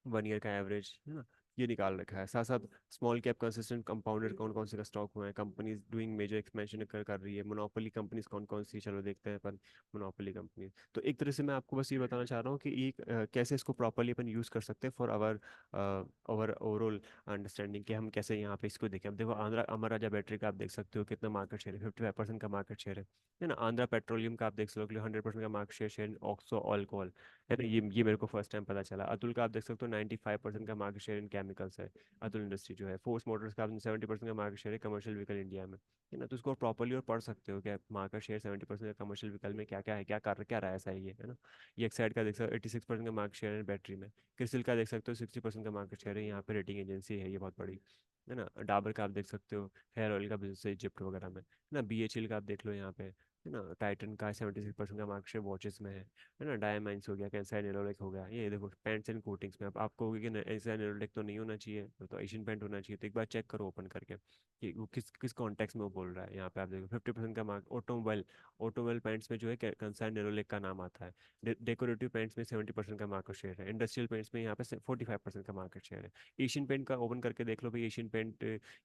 Speaker 1: 1 ईयर का एवरेज, है ना, ये निकाल रखा है। साथ साथ स्मॉल कैप कंसिस्टेंट कंपाउंडर कौन कौन से का स्टॉक हुआ है, कंपनीज डूइंग मेजर एक्सपेंशन कर रही है, मोनोपोली कंपनीज कौन कौन सी, चलो देखते हैं अपन मोनोपोली कंपनीज। तो एक तरह से मैं आपको बस ये बताना चाह रहा हूँ कि ये कैसे इसको प्रॉपरली अपन यूज़ कर सकते हैं for our our overall understanding, कि हम कैसे यहाँ पे इसको देखें। अब देखो आंध्रा अमर राजा बैटरी का आप देख सकते हो कितना मार्केट शेयर है, 55% का मार्केट शेयर है ना। आंध्रा पेट्रोलियम का आप देख सकते हो 100% का market share share oxo alcohol, है ना। ये मेरे को फर्स्ट टाइम पता चला। अतुल का आप देख सकते हो 95% का मार्केट शेयर इन केमिकल्स है, अतुल इंडस्ट्री जो है। फोर्स मोटर्स का आपने 70% का मार्केट शेयर है कमर्शियल व्हीकल इंडिया में, है ना। तो उसको प्रॉपरली और पढ़ सकते हो क्या मार्केट शेयर 70% का कमर्शियल व्हीकल में क्या क्या है, क्या कर क्या रहा है, ऐसा ही है ना। ये एक साइड का देख सकते हो 86% का मार्केट शेयर है बैटरी में। क्रिसिल का देख सकते हो 60% का मार्केट शेयर है, यहाँ पे रेटिंग एजेंसी है ये बहुत बड़ी, है ना। डाबर का आप देख सकते हो हेयर ऑयल का बिजनेस है इजिप्ट वगैरह में, है ना। BHEL का आप देख लो यहाँ पे, है ना। टाइटन का 76% का मार्केट शेयर वॉचेस में है ना। डायमाइंस हो गया, कैंसर नेरोलेक हो गया, ये देखो पेंट्स एंड कोटिंग्स में। अब आप कहोगे कि ऐसा नेरोलेक तो नहीं होना चाहिए, तो एशियन पेंट होना चाहिए, तो एक बार चेक करो ओपन करके कि वो किस किस कॉन्टेक्स्ट में वो बोल रहा है। यहाँ पे आप देखो 50% का मार्क ऑटोमोबाइल, ऑटोमोबाइल पेंट्स में जो है कंसर्न नेरोलेक का नाम आता है। डेकोरेटिव पेंट्स में 70% का मार्केट शेयर है। इंडस्ट्रियल पेंट्स में यहाँ पे 45% का मार्केट शेयर है। एशियन पेंट का ओपन करके देख लो भाई, एशियन पेंट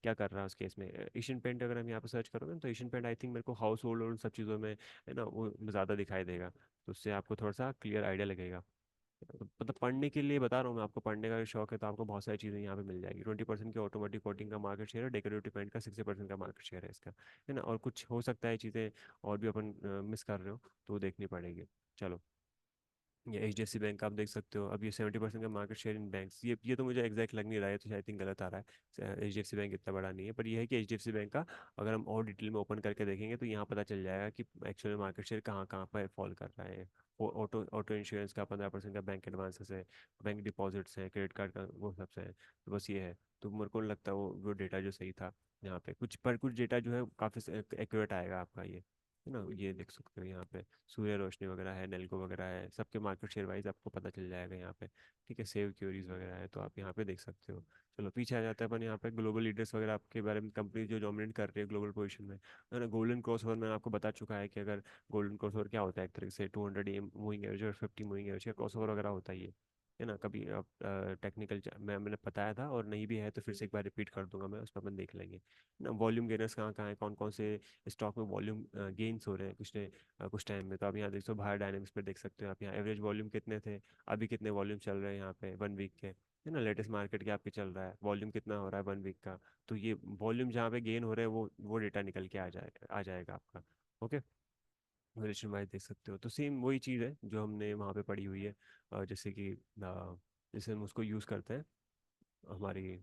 Speaker 1: क्या कर रहा है उस केस में। एशियन पेंट अगर हम यहाँ पे सर्च करोगे ना, तो एशियन पेंट आई थिंक मेरे को हाउस होल्ड और उन सब चीज़ों में, है ना, वो ज़्यादा दिखाई देगा। तो उससे आपको थोड़ा सा क्लियर आइडिया लगेगा। तो मतलब पढ़ने के लिए बता रहा हूँ मैं आपको, पढ़ने का शौक है तो आपको बहुत सारी चीज़ें यहाँ पे मिल जाएगी। 20% की ऑटोमेटिक कोटिंग का मार्केट शेयर है, डेकोरेटिव पेंट का 60% का मार्केट शेयर है इसका, है ना। और कुछ हो सकता है चीज़ें और भी अपन मिस कर रहे हो, तो वो देखनी पड़ेगी। चलो, ये HDFC बैंक आप देख सकते हो, अब ये 70% का मार्केट शेयर इन बैंक्स, ये तो मुझे एग्जैक्ट लग नहीं रहा है, तो आई थिंक गलत आ रहा है। HDFC बैंक इतना बड़ा नहीं है, पर ये है कि HDFC बैंक का अगर हम और डिटेल में ओपन करके देखेंगे तो यहाँ पता चल जाएगा कि एक्चुअल मार्केट शेयर कहाँ कहाँ पर फॉल कर रहा है। ऑटो ऑटो इंश्योरेंस का 15% का बैंक एडवांसेस है, बैंक डिपॉजिट्स है, क्रेडिट कार्ड का वो सबसे है। तो बस ये है। तो मेरे को नहीं लगता वो डेटा जो सही था यहाँ पे, कुछ डेटा जो है काफ़ी एक्यूरेट आएगा आपका ये, है ना। ये देख सकते हो यहाँ पे सूर्य रोशनी वगैरह है, नेल्को वगैरह है, सबके मार्केट शेयर वाइज आपको पता चल जाएगा यहाँ पे। ठीक है, सेव क्यूरीज वगैरह है तो आप यहाँ पे देख सकते हो। चलो पीछे आ जाते हैं अपन यहाँ पे ग्लोबल लीडर्स वगैरह आपके बारे में, कंपनी जो डोमिनेट कर रही है ग्लोबल पोजीशन में, है ना। गोल्डन क्रॉसओवर मैंने आपको बता चुका है कि अगर गोल्डन क्रॉसओवर क्या होता है, एक तरह से 200 AM मूविंग एवरेज और 50 मूविंग एवरेज का क्रॉसओवर वगैरह होता है ये, है ना। कभी आप टेक्निकल मैंने बताया था, और नहीं भी है तो फिर से एक बार रिपीट कर दूंगा मैं, उस पर अपन देख लेंगे ना। वॉल्यूम गेनर्स कहाँ कहाँ है, कौन कौन से स्टॉक में वॉल्यूम गेन्स हो रहे हैं कुछ टाइम में। तो आप यहाँ देख सकते हो, बाहर डायनेमिक्स पे देख सकते हो आप, यहाँ एवरेज वॉल्यूम कितने थे, अभी कितने वॉल्यूम चल रहे हैं यहाँ पे 1 वीक के, है ना। लेटेस्ट मार्केट के आपके चल रहा है, वॉल्यूम कितना हो रहा है 1 वीक का। तो ये वॉल्यूम जहाँ पे गेन हो रहे हैं वो डेटा निकल के आ जाएगा आपका। ओके, रिलेशन वाइज देख सकते हो। तो सेम वही चीज़ है जो हमने वहाँ पे पढ़ी हुई है। जैसे कि जैसे हम उसको यूज़ करते हैं हमारी,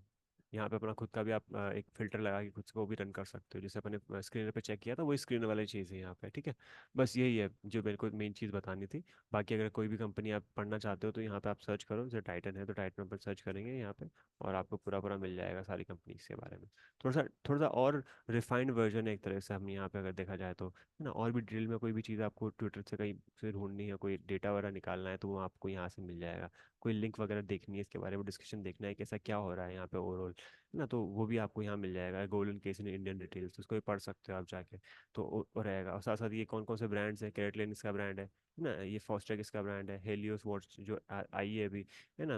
Speaker 1: यहाँ पे अपना खुद का भी आप एक फिल्टर लगा के खुद को भी रन कर सकते हो, जैसे अपने स्क्रीन पे चेक किया था वही स्क्रीन वाली चीज़ है यहाँ पे। ठीक है, बस यही है जो मेरे को मेन चीज़ बतानी थी। बाकी अगर कोई भी कंपनी आप पढ़ना चाहते हो तो यहाँ पे आप सर्च करो, जैसे टाइटन है तो टाइटन पर सर्च करेंगे यहाँ पे, और आपको पूरा पूरा मिल जाएगा सारी कंपनीज के बारे में। थोड़ा सा और रिफाइंड वर्जन है एक तरह से, हम यहाँ पे अगर देखा जाए तो, है ना। और भी डिटेल में कोई भी चीज़ आपको ट्विटर से कहीं से ढूंढनी है, कोई डेटा वगैरह निकालना है, तो वो आपको यहाँ से मिल जाएगा। कोई लिंक वगैरह देखनी है इसके बारे में, डिस्कशन देखना है कैसा क्या हो रहा है यहाँ पे ओवरऑल, है ना, तो वो भी आपको यहाँ मिल जाएगा, golden case in Indian details, उसको भी पढ़ सकते हो आप जाके। तो वो रहेगा। और साथ साथ ये कौन कौन से ब्रांड्स हैं, कैरेटलिन इसका ब्रांड है ना, ये फॉस्ट्रेक इसका ब्रांड है, हेलियोस वॉच जो आई है अभी, है ना,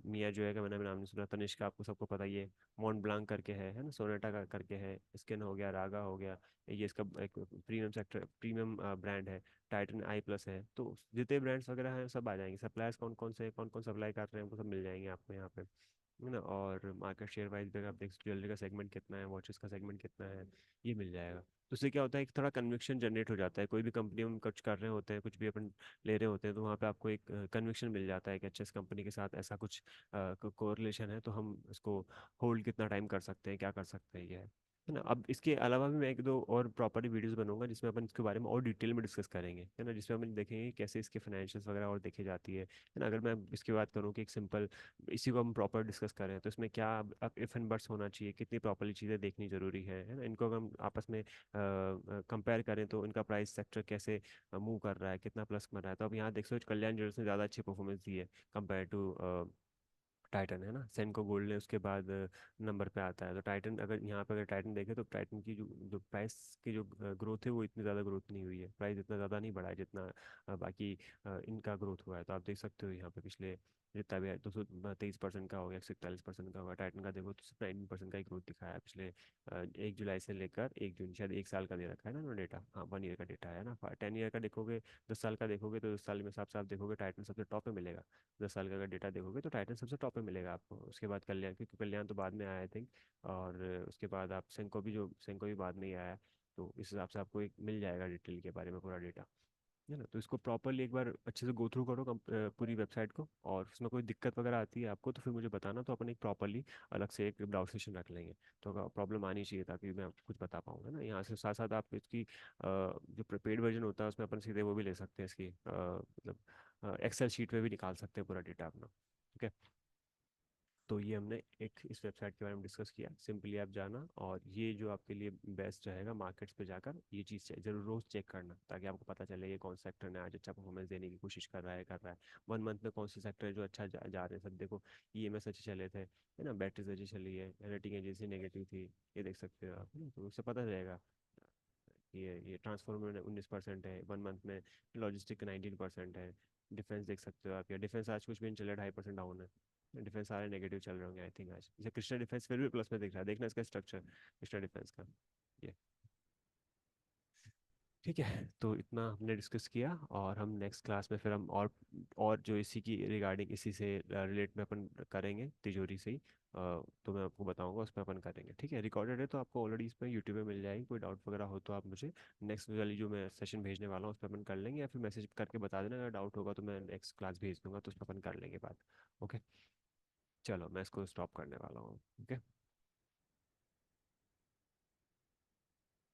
Speaker 1: मिया जो है का मैंने नाम नहीं सुना, तनिष्क आपको सबको पता ही है, मॉन्ट ब्लांक करके है ना, सोनेटा का करके है, स्किन हो गया, रागा हो गया, ये इसका एक प्रीमियम सेक्टर प्रीमियम ब्रांड है, टाइटन आई प्लस है। तो जितने ब्रांड्स वगैरह हैं सब आ जाएंगे, सप्लायर्स कौन कौन से कौन कौन सप्लाई कर रहे हैं वो सब मिल जाएंगे आपको यहाँ पे, है ना। और मार्केट शेयर वाइज भी आप देख सकते हो, ज्वेलरी का सेगमेंट कितना है, वॉचेस का सेगमेंट कितना है, ये मिल जाएगा। तो उससे क्या होता है, एक थोड़ा कन्विक्शन जनरेट हो जाता है, कोई भी कंपनी हम कुछ कर रहे होते हैं, कुछ भी अपन ले रहे होते हैं, तो वहाँ पे आपको एक कन्विक्शन मिल जाता है कि अच्छा इस कंपनी के साथ ऐसा कुछ कोरिलेशन है, तो हम इसको होल्ड कितना टाइम कर सकते हैं, क्या कर सकते हैं, ये है ना। अब इसके अलावा भी मैं एक दो और प्रॉपर्ली वीडियोस बनूंगा जिसमें अपन इसके बारे में और डिटेल में डिस्कस करेंगे, है ना, जिसमें अपन देखेंगे कैसे इसके फाइनेंशियल्स वगैरह और देखी जाती है ना। अगर मैं इसकी बात करूँ कि एक सिंपल इसी को हम प्रॉपर डिस्कस करें, तो इसमें क्या अब इफ एंड बट्स होना चाहिए, कितनी प्रॉपर्ली चीज़ें देखनी जरूरी है ना, इनको अगर हम आपस में कंपेयर करें तो इनका प्राइस सेक्टर कैसे मूव कर रहा है, कितना प्लस कर रहा है। तो अब यहाँ देख सकते हो कल्याण ज्वेलर्स ने ज़्यादा अच्छी परफॉर्मेंस दी है कंपेयर टू टाइटन, है ना। सेंको गोल्ड ने उसके बाद नंबर पे आता है। तो टाइटन, अगर यहाँ पे अगर टाइटन देखें तो टाइटन की जो प्राइस की जो ग्रोथ है वो इतनी ज़्यादा ग्रोथ नहीं हुई है, प्राइस इतना ज़्यादा नहीं बढ़ा है जितना बाकी इनका ग्रोथ हुआ है। तो आप देख सकते हो यहाँ पे पिछले जितना भी है 223% का हो गया, 141% का होगा, टाइटन का देखो तो सिर्फ 19% का ही ग्रोथ दिखाया है पिछले 1 जुलाई से लेकर 1 जून, शायद 1 साल का दे रखा है ना डेटा, हाँ 1 ईयर का डेटा है ना। 10 ईयर का देखोगे, 10 साल का देखोगे तो 10 साल में साफ साफ देखोगे टाइटन सबसे टॉप पे मिलेगा। 10 साल का अगर डेटा देखोगे तो टाइटन सबसे टॉप पे मिलेगा आपको, उसके बाद कल्याण, क्योंकि कल्याण तो बाद में आया आई थिंक, और उसके बाद आप सेंको भी बाद में ही आया है। तो इस हिसाब से आपको एक मिल जाएगा डिटेल के बारे में पूरा डेटा, है ना। तो इसको प्रॉपरली एक बार अच्छे से गो थ्रू करो पूरी वेबसाइट को, और उसमें कोई दिक्कत वगैरह आती है आपको तो फिर मुझे बताना, तो अपन एक प्रॉपरली अलग से एक ब्राउज सेशन रख लेंगे। तो प्रॉब्लम आनी चाहिए ताकि मैं आपको कुछ बता पाऊँ, है ना। यहाँ से साथ साथ आप इसकी जो प्रीपेड वर्जन होता है उसमें अपन सीधे वो भी ले सकते हैं इसकी मतलब एक्सेल शीट में भी निकाल सकते हैं पूरा डेटा अपना, ठीक है। तो ये हमने एक इस वेबसाइट के बारे में डिस्कस किया, सिंपली आप जाना, और ये जो आपके लिए बेस्ट रहेगा मार्केट्स पे जाकर ये चीज़ जरूर रोज चेक करना, ताकि आपको पता चले ये कौन सा सेक्टर ने आज अच्छा परफॉर्मेंस देने की कोशिश कर रहा है 1 मंथ में, कौन से सेक्टर है जो अच्छा जा रहे हैं सब। देखो EMS अच्छे चले थे, है ना, बैटरीज अच्छी चली है, रेटिंग एजेंसी नेगेटिव थी, ये देख सकते हो आप, है ना। तो उससे पता चलेगा ये ट्रांसफॉर्मर 19% है 1 मंथ में, लॉजिस्टिक 19% है, डिफेंस देख सकते हो आप, या डिफेंस आज कुछ भी नहीं चल रहा है, 2.5% डाउन है, डिफेंस सारे नेगेटिव चल रहे होंगे आई थिंक आज। जैसे कृष्णा डिफेंस फिर भी प्लस में दिख रहा है, देखना इसका स्ट्रक्चर कृष्णा डिफेंस का, ये ठीक है। तो इतना हमने डिस्कस किया, और हम नेक्स्ट क्लास में फिर हम और जो इसी की रिगार्डिंग इसी से रिलेट में अपन करेंगे तिजोरी से ही, तो मैं आपको बताऊंगा, उस पर अपन करेंगे, ठीक है। रिकॉर्डेड है तो आपको ऑलरेडी इस पर यूट्यूब पे मिल जाएगी, कोई डाउट वगैरह हो तो आप मुझे नेक्स्ट वाली जो मैं सेशन भेजने वाला हूँ उस पर अपन कर लेंगे, या फिर मैसेज करके बता देना अगर डाउट होगा, तो मैं नेक्स्ट क्लास भेज दूंगा तो उस पर अपन कर लेंगे बात। ओके, चलो मैं इसको स्टॉप करने वाला हूँ, ओके।